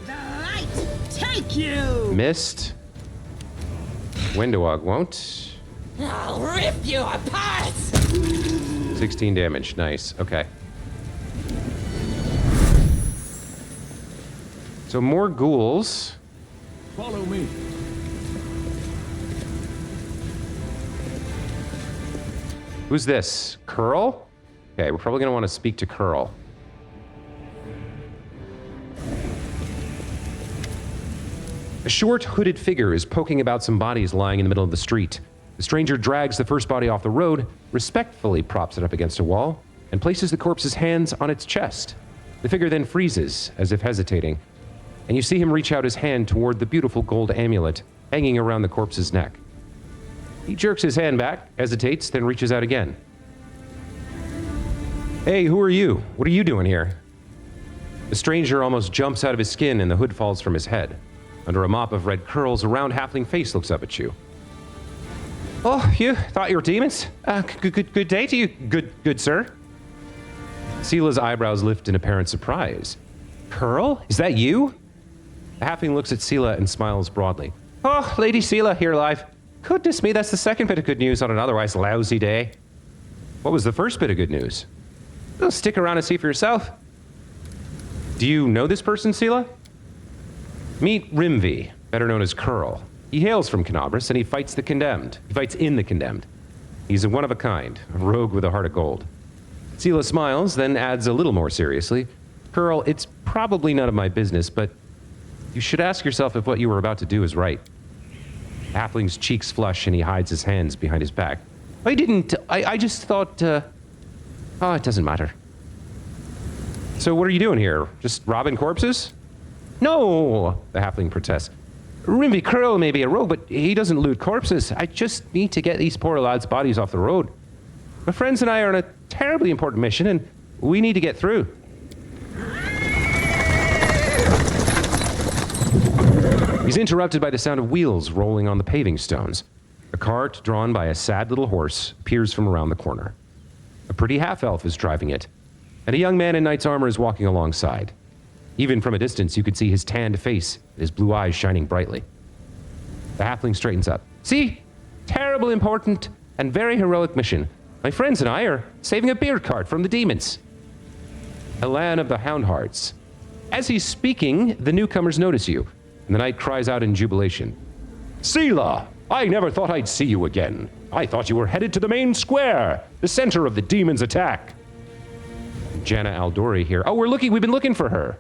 The light take you! Missed. Windowog won't. I'll rip you apart! 16 damage. Nice. Okay. So more ghouls. Follow me. Who's this? Curl? Okay, we're probably going to want to speak to Curl. A short, hooded figure is poking about some bodies lying in the middle of the street. The stranger drags the first body off the road, respectfully props it up against a wall, and places the corpse's hands on its chest. The figure then freezes, as if hesitating, and you see him reach out his hand toward the beautiful gold amulet hanging around the corpse's neck. He jerks his hand back, hesitates, then reaches out again. Hey, who are you? What are you doing here? The stranger almost jumps out of his skin and the hood falls from his head. Under a mop of red curls, a round halfling face looks up at you. Oh, you thought you were demons? Good day to you, good sir. Sela's eyebrows lift in apparent surprise. Curl? Is that you? The halfling looks at Sela and smiles broadly. Oh, Lady Sela, here alive. Goodness me, that's the second bit of good news on an otherwise lousy day. What was the first bit of good news? Well, stick around and see for yourself. Do you know this person, Sela? Meet Rimvi, better known as Curl. He hails from Canabras, and he fights the condemned. He fights in the condemned. He's a one-of-a-kind, a rogue with a heart of gold. Sela smiles, then adds a little more seriously. Curl, it's probably none of my business, but you should ask yourself if what you were about to do is right. The halfling's cheeks flush, and he hides his hands behind his back. I just thought, oh, it doesn't matter. So what are you doing here? Just robbing corpses? No, the halfling protests. Rimby Curl may be a rogue, but he doesn't loot corpses. I just need to get these poor lads' bodies off the road. My friends and I are on a terribly important mission, and we need to get through. He's interrupted by the sound of wheels rolling on the paving stones. A cart drawn by a sad little horse appears from around the corner. A pretty half-elf is driving it, and a young man in knight's armor is walking alongside. Even from a distance, you could see his tanned face and his blue eyes shining brightly. The halfling straightens up. See? Terrible important and very heroic mission. My friends and I are saving a beer cart from the demons. Elan of the Houndhearts. As he's speaking, the newcomers notice you, and the knight cries out in jubilation. Sela! I never thought I'd see you again. I thought you were headed to the main square, the center of the demons' attack. Janna Aldori here. Oh, we've been looking for her.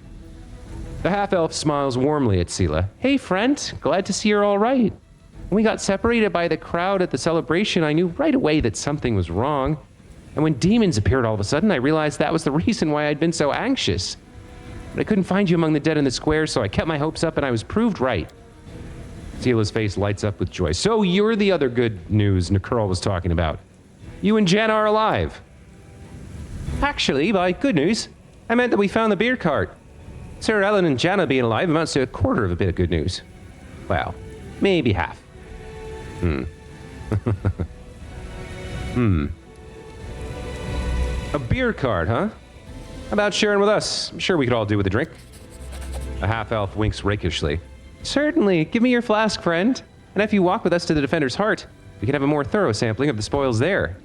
The half-elf smiles warmly at Sela. Hey, friend. Glad to see you're all right. When we got separated by the crowd at the celebration, I knew right away that something was wrong. And when demons appeared all of a sudden, I realized that was the reason why I'd been so anxious. But I couldn't find you among the dead in the square, so I kept my hopes up and I was proved right. Sela's face lights up with joy. So you're the other good news Nicole was talking about. You and Jen are alive. Actually, by good news, I meant that we found the beer cart. Sir Ellen and Jana being alive amounts to a quarter of a bit of good news. Well, maybe half. A beer cart, huh? How about sharing with us? I'm sure we could all do with a drink. A half-elf winks rakishly. Certainly. Give me your flask, friend. And if you walk with us to the Defender's Heart, we can have a more thorough sampling of the spoils there.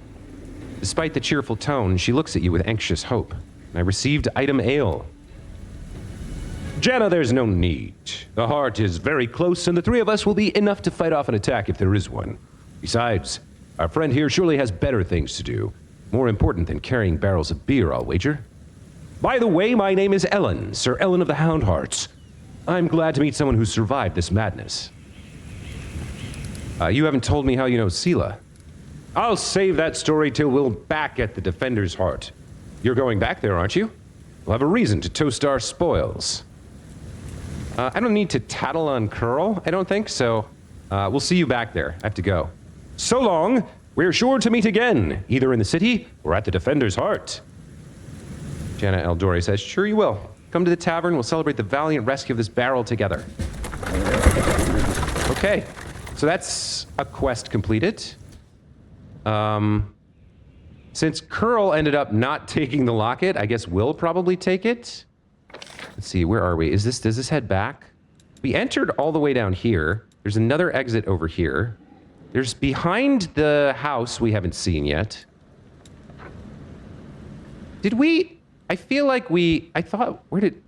Despite the cheerful tone, she looks at you with anxious hope. I received item ale. Jana, there's no need. The heart is very close, and the three of us will be enough to fight off an attack if there is one. Besides, our friend here surely has better things to do. More important than carrying barrels of beer, I'll wager. By the way, my name is Ellen, Sir Ellen of the Houndhearts. I'm glad to meet someone who survived this madness. You haven't told me how you know Sela. I'll save that story till we're back at the Defender's Heart. You're going back there, aren't you? We'll have a reason to toast our spoils. I don't need to tattle on Curl, I don't think, so we'll see you back there. I have to go. So long. We're sure to meet again, either in the city or at the Defender's Heart. Jana Eldori says, sure you will. Come to the tavern, we'll celebrate the valiant rescue of this barrel together. Okay, so that's a quest completed. Since Curl ended up not taking the locket, I guess we'll probably take it. Let's see, where are we? Does this head back? We entered all the way down here. There's another exit over here. There's behind the house we haven't seen yet. Did we? I feel like I thought, where did?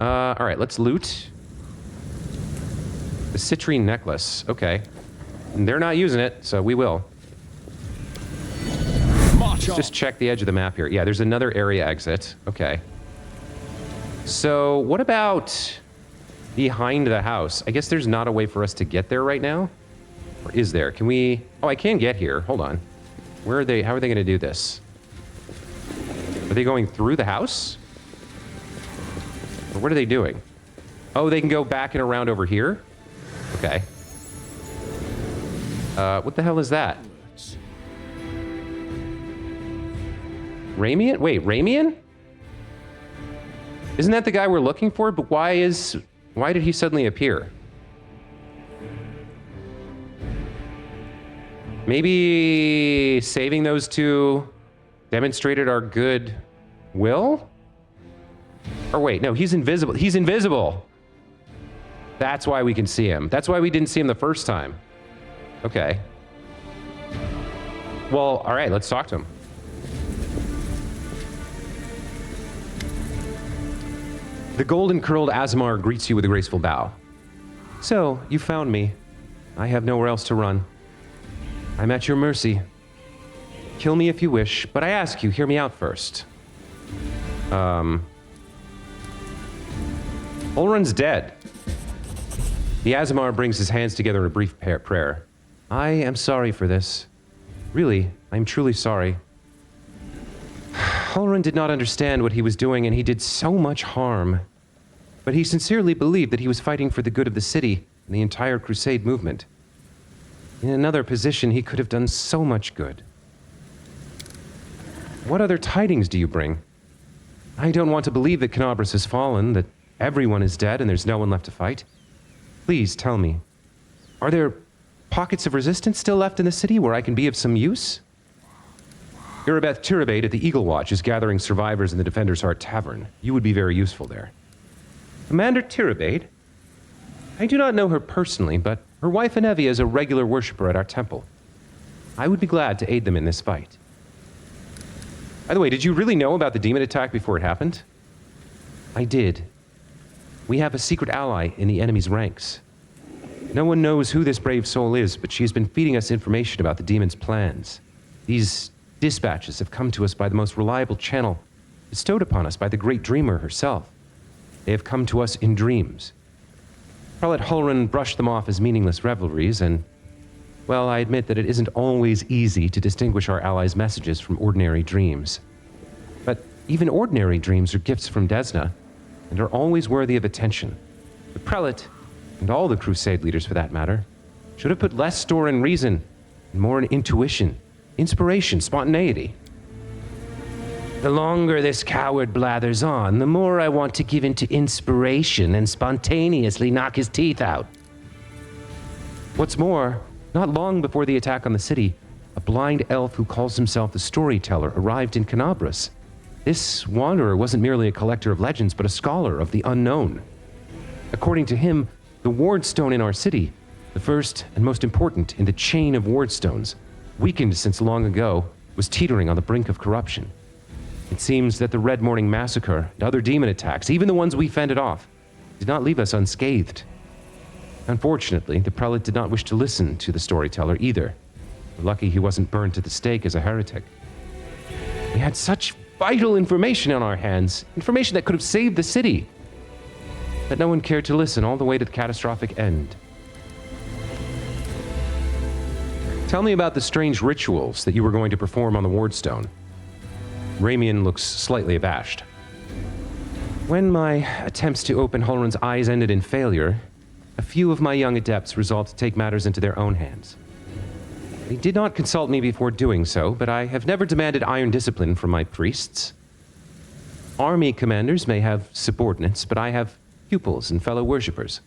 All right, let's loot. The citrine necklace, okay. And they're not using it, so we will. March on. Just check the edge of the map here. Yeah, there's another area exit, okay. So what about behind the house? I guess there's not a way for us to get there right now. Or is there? Can we? Oh, I can get here. Hold on. Where are they? How are they going to do this? Are they going through the house? Or what are they doing? Oh, they can go back and around over here? Okay. What the hell is that? Ramian? Wait, Ramian? Isn't that the guy we're looking for? But why did he suddenly appear? Maybe saving those two demonstrated our good will? Or wait, no, he's invisible. He's invisible. That's why we can see him. That's why we didn't see him the first time. Okay. Well, all right, let's talk to him. The golden curled Azamar greets you with a graceful bow. So, you found me. I have nowhere else to run. I'm at your mercy. Kill me if you wish, but I ask you, hear me out first. Olrun's dead. The Azamar brings his hands together in a brief prayer. I am sorry for this. Really, I'm truly sorry. Olrun did not understand what he was doing, and he did so much harm. But he sincerely believed that he was fighting for the good of the city and the entire Crusade movement. In another position, he could have done so much good. What other tidings do you bring? I don't want to believe that Canobras has fallen, that everyone is dead and there's no one left to fight. Please tell me, are there pockets of resistance still left in the city where I can be of some use? Irabeth Tirabade at the Eagle Watch is gathering survivors in the Defender's Heart Tavern. You would be very useful there. Commander Tirabade? I do not know her personally, but her wife Anevia is a regular worshiper at our temple. I would be glad to aid them in this fight. By the way, did you really know about the demon attack before it happened? I did. We have a secret ally in the enemy's ranks. No one knows who this brave soul is, but she's been feeding us information about the demon's plans. These dispatches have come to us by the most reliable channel, bestowed upon us by the great dreamer herself. They have come to us in dreams. Prelate Hulrun brushed them off as meaningless revelries, and, well, I admit that it isn't always easy to distinguish our allies' messages from ordinary dreams. But even ordinary dreams are gifts from Desna, and are always worthy of attention. The prelate, and all the crusade leaders for that matter, should have put less store in reason and more in intuition, inspiration, spontaneity. The longer this coward blathers on, the more I want to give in to inspiration and spontaneously knock his teeth out. What's more, not long before the attack on the city, a blind elf who calls himself the Storyteller arrived in Canabras. This wanderer wasn't merely a collector of legends, but a scholar of the unknown. According to him, the wardstone in our city, the first and most important in the chain of wardstones, weakened since long ago, was teetering on the brink of corruption. It seems that the Red Morning Massacre and other demon attacks, even the ones we fended off, did not leave us unscathed. Unfortunately, the prelate did not wish to listen to the Storyteller either. We're lucky he wasn't burned to the stake as a heretic. We had such vital information on our hands, information that could have saved the city, but no one cared to listen all the way to the catastrophic end. Tell me about the strange rituals that you were going to perform on the wardstone. Ramian looks slightly abashed. When my attempts to open Hulrun's eyes ended in failure, a few of my young adepts resolved to take matters into their own hands. They did not consult me before doing so, but I have never demanded iron discipline from my priests. Army commanders may have subordinates, but I have pupils and fellow worshippers.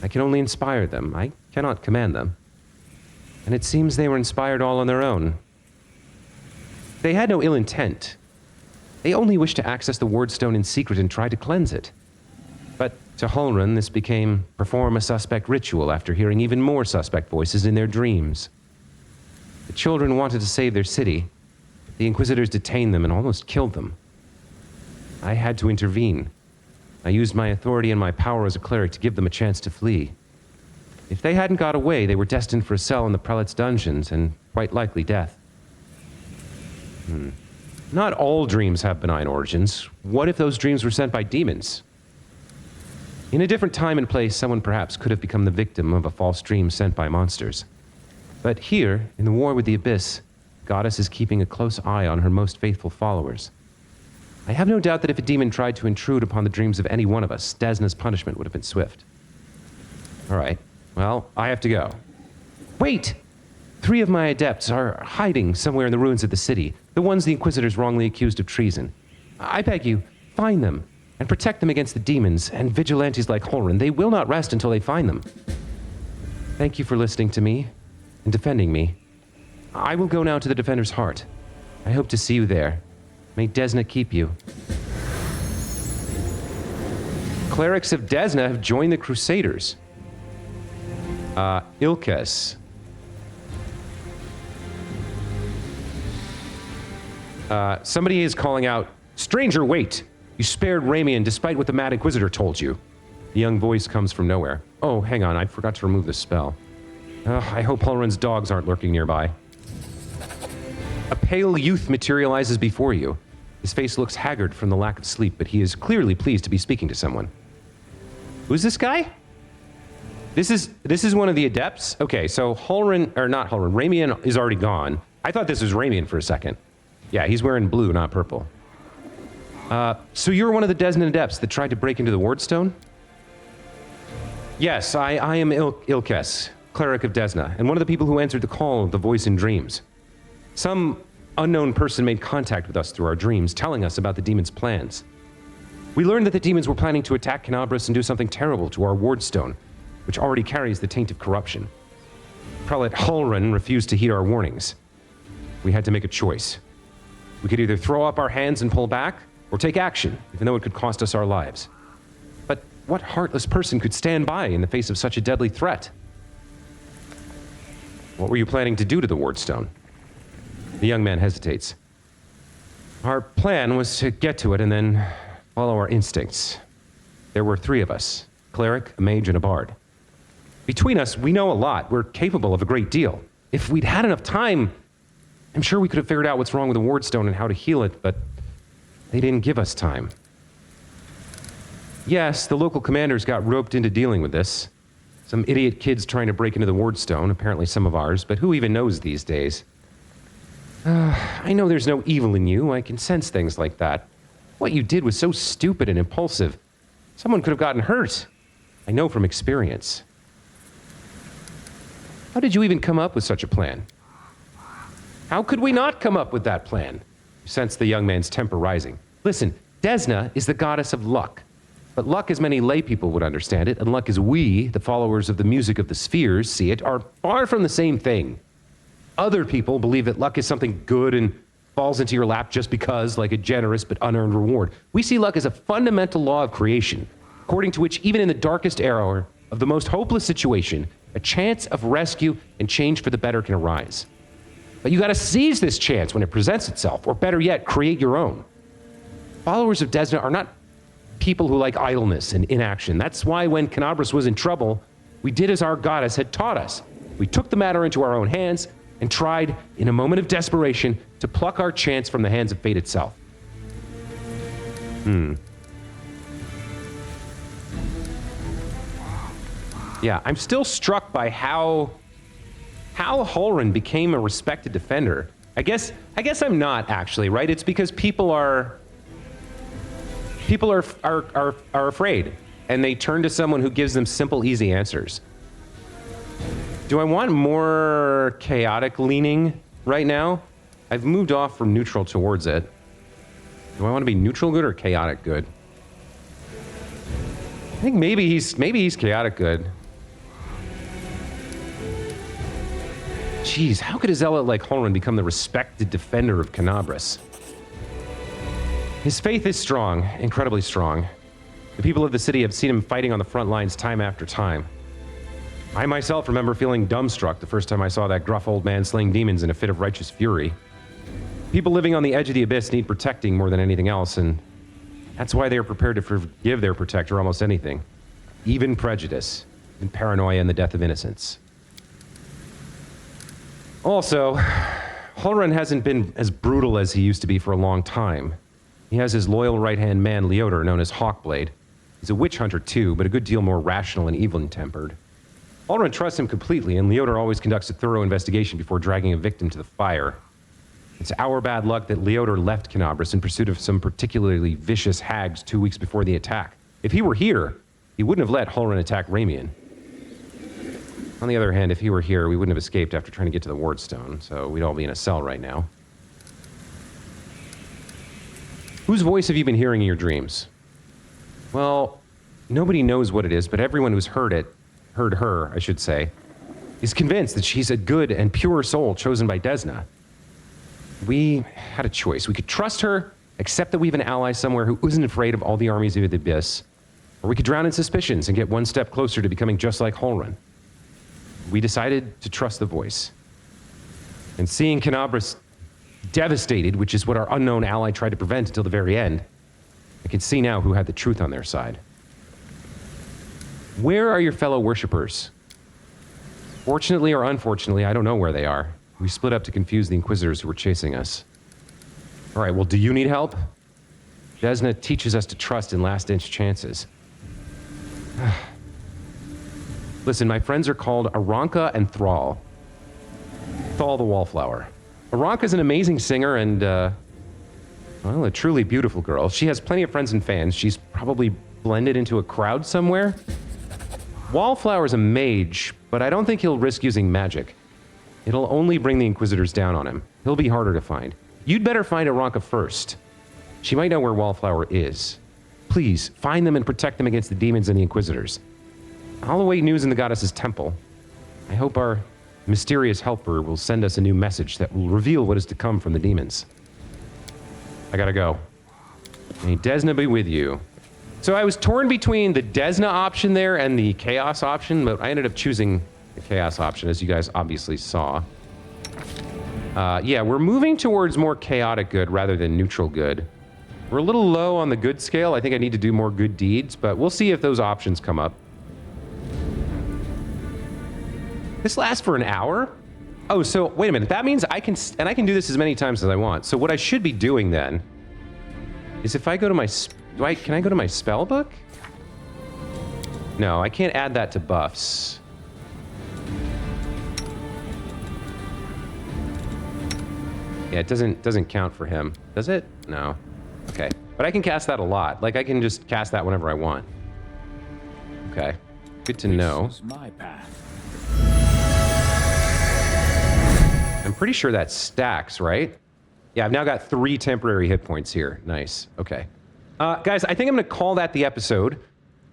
I can only inspire them. I cannot command them. And it seems they were inspired all on their own. They had no ill intent. They only wished to access the wardstone in secret and try to cleanse it. But to Hulrun, this became perform a suspect ritual after hearing even more suspect voices in their dreams. The children wanted to save their city. The Inquisitors detained them and almost killed them. I had to intervene. I used my authority and my power as a cleric to give them a chance to flee. If they hadn't got away, they were destined for a cell in the prelate's dungeons and quite likely death. Not all dreams have benign origins. What if those dreams were sent by demons? In a different time and place, someone perhaps could have become the victim of a false dream sent by monsters. But here, in the war with the Abyss, Goddess is keeping a close eye on her most faithful followers. I have no doubt that if a demon tried to intrude upon the dreams of any one of us, Desna's punishment would have been swift. All right, well, I have to go. Wait! 3 of my adepts are hiding somewhere in the ruins of the city, the ones the Inquisitors wrongly accused of treason. I beg you, find them, and protect them against the demons and vigilantes like Hulrun. They will not rest until they find them. Thank you for listening to me and defending me. I will go now to the Defender's Heart. I hope to see you there. May Desna keep you. Clerics of Desna have joined the Crusaders. Ilkes. Somebody is calling out, "Stranger, wait! You spared Ramian despite what the Mad Inquisitor told you." The young voice comes from nowhere. Oh, hang on, I forgot to remove this spell. I hope Hulrun's dogs aren't lurking nearby. A pale youth materializes before you. His face looks haggard from the lack of sleep, but he is clearly pleased to be speaking to someone. Who's this guy? This is one of the adepts? Okay, so Ramian is already gone. I thought this was Ramian for a second. Yeah, he's wearing blue, not purple. So you're one of the Desna adepts that tried to break into the wardstone? Yes, I am Ilkes, cleric of Desna, and one of the people who answered the call of the voice in dreams. Some unknown person made contact with us through our dreams, telling us about the demons' plans. We learned that the demons were planning to attack Canabras and do something terrible to our wardstone, which already carries the taint of corruption. Prelate Hulrun refused to heed our warnings. We had to make a choice. We could either throw up our hands and pull back, or take action, even though it could cost us our lives. But what heartless person could stand by in the face of such a deadly threat? What were you planning to do to the wardstone? The young man hesitates. Our plan was to get to it and then follow our instincts. There were 3 of us, cleric, a mage, and a bard. Between us, we know a lot. We're capable of a great deal. If we'd had enough time, I'm sure we could have figured out what's wrong with the wardstone and how to heal it, but They didn't give us time. Yes, the local commanders got roped into dealing with this. Some idiot kids trying to break into the Wardstone, apparently some of ours, but who even knows these days? I know there's no evil in you. I can sense things like that. What you did was so stupid and impulsive. Someone could have gotten hurt. I know from experience. How did you even come up with such a plan? How could we not come up with that plan? You sense the young man's temper rising. Listen, Desna is the goddess of luck. But luck, as many lay people would understand it, and luck as we, the followers of the music of the spheres, see it, are far from the same thing. Other people believe that luck is something good and falls into your lap just because, like a generous but unearned reward. We see luck as a fundamental law of creation, according to which even in the darkest hour of the most hopeless situation, a chance of rescue and change for the better can arise. But you gotta seize this chance when it presents itself, or better yet, create your own. Followers of Desna are not people who like idleness and inaction. That's why when Canabras was in trouble, we did as our goddess had taught us. We took the matter into our own hands and tried, in a moment of desperation, to pluck our chance from the hands of fate itself. Yeah, I'm still struck by how Holren became a respected defender. I guess I'm not, actually, right? It's because people are afraid, and they turn to someone who gives them simple, easy answers. Do I want more chaotic leaning right now? I've moved off from neutral towards it. Do I want to be neutral good or chaotic good? I think maybe he's chaotic good. Jeez, how could a zealot like Holren become the respected defender of Canabras? His faith is strong, incredibly strong. The people of the city have seen him fighting on the front lines time after time. I myself remember feeling dumbstruck the first time I saw that gruff old man slaying demons in a fit of righteous fury. People living on the edge of the abyss need protecting more than anything else, and that's why they are prepared to forgive their protector almost anything. Even prejudice, and paranoia and the death of innocence. Also, Holren hasn't been as brutal as he used to be for a long time. He has his loyal right-hand man, Leodor, known as Hawkblade. He's a witch hunter too, but a good deal more rational and even-tempered. Holren trusts him completely, and Leodor always conducts a thorough investigation before dragging a victim to the fire. It's our bad luck that Leodor left Canabras in pursuit of some particularly vicious hags 2 weeks before the attack. If he were here, he wouldn't have let Holren attack Ramian. On the other hand, if he were here, we wouldn't have escaped after trying to get to the Wardstone, so we'd all be in a cell right now. Whose voice have you been hearing in your dreams? Well, nobody knows what it is, but everyone who's heard her, I should say, is convinced that she's a good and pure soul chosen by Desna. We had a choice. We could trust her, accept that we have an ally somewhere who isn't afraid of all the armies of the abyss, or we could drown in suspicions and get one step closer to becoming just like Holren. We decided to trust the voice. And seeing Canabras devastated, which is what our unknown ally tried to prevent until the very end, I can see now who had the truth on their side. Where are your fellow worshippers? Fortunately or unfortunately, I don't know where they are. We split up to confuse the Inquisitors who were chasing us. All right, well, do you need help? Desna teaches us to trust in last-ditch chances. Listen, my friends are called Aranka and Thrall. Thrall the Wallflower. Aranka's an amazing singer and, well, a truly beautiful girl. She has plenty of friends and fans. She's probably blended into a crowd somewhere. Wallflower's a mage, but I don't think he'll risk using magic. It'll only bring the Inquisitors down on him. He'll be harder to find. You'd better find Aranka first. She might know where Wallflower is. Please, find them and protect them against the demons and the Inquisitors. I'll await news in the goddess's temple. I hope our mysterious helper will send us a new message that will reveal what is to come from the demons. I gotta go. May Desna be with you. So I was torn between the Desna option there and the Chaos option, but I ended up choosing the Chaos option, as you guys obviously saw. Yeah, we're moving towards more chaotic good rather than neutral good. We're a little low on the good scale. I think I need to do more good deeds, but we'll see if those options come up. This lasts for an hour? Oh, so wait a minute. That means I can do this as many times as I want. So what I should be doing then is if I go to my... Can I go to my spell book? No, I can't add that to buffs. Yeah, it doesn't count for him. Does it? No. Okay. But I can cast that a lot. Like, I can just cast that whenever I want. Okay. Good to know. This is my path. I'm pretty sure that stacks, right? Yeah, I've now got 3 temporary hit points here. Nice. Okay. Guys, I think I'm going to call that the episode.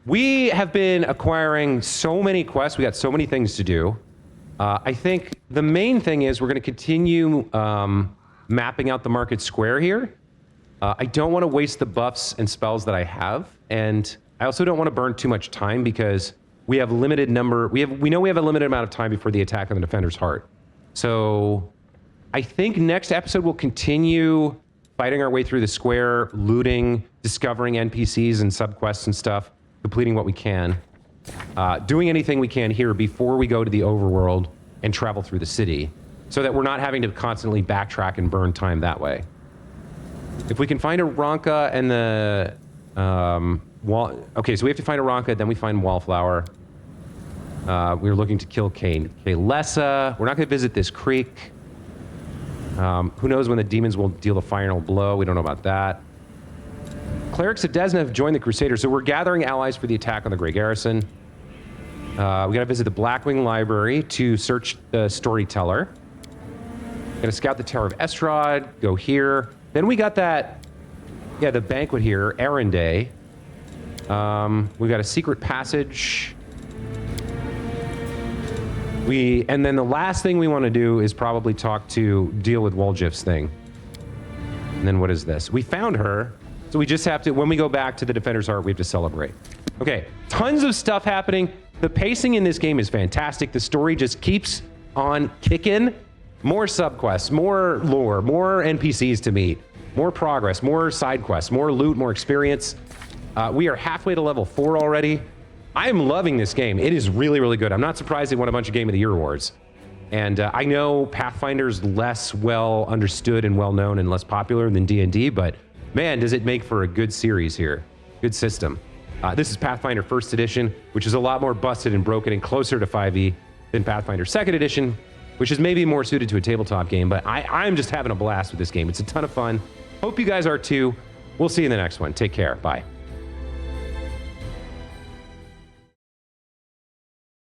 We have been acquiring so many quests. We got so many things to do. I think the main thing is we're going to continue mapping out the market square here. I don't want to waste the buffs and spells that I have, and I also don't want to burn too much time because we have limited number. We know we have a limited amount of time before the attack on the Defender's Heart. So I think next episode we'll continue fighting our way through the square, looting, discovering NPCs and subquests and stuff, completing what we can, doing anything we can here before we go to the overworld and travel through the city, so that we're not having to constantly backtrack and burn time that way. If we can find a Ronka and the okay, so we have to find a Ronka, then we find Wallflower. We're looking to kill Kael'thasa. We're not going to visit this creek. Who knows when the demons will deal the final blow? We don't know about that. Clerics of Desna have joined the Crusaders, so we're gathering allies for the attack on the Grey Garrison. We got to visit the Blackwing Library to search the Storyteller. Got to scout the Tower of Estrad. Go here. Then we got that, yeah, the banquet here, Arenday. We got a secret passage. And then the last thing we want to do is probably deal with Woljif's thing. And then what is this? We found her, so we just have to, when we go back to the Defender's Heart, we have to celebrate. Okay, tons of stuff happening. The pacing in this game is fantastic. The story just keeps on kicking. More subquests, more lore, more NPCs to meet, more progress, more side quests, more loot, more experience. We are halfway to level 4 already. I am loving this game. It is really, really good. I'm not surprised it won a bunch of Game of the Year awards. And I know Pathfinder's less well understood and well known and less popular than D&D, but man, does it make for a good series here. Good system. This is Pathfinder 1st Edition, which is a lot more busted and broken and closer to 5e than Pathfinder 2nd Edition, which is maybe more suited to a tabletop game, but I'm just having a blast with this game. It's a ton of fun. Hope you guys are too. We'll see you in the next one. Take care. Bye.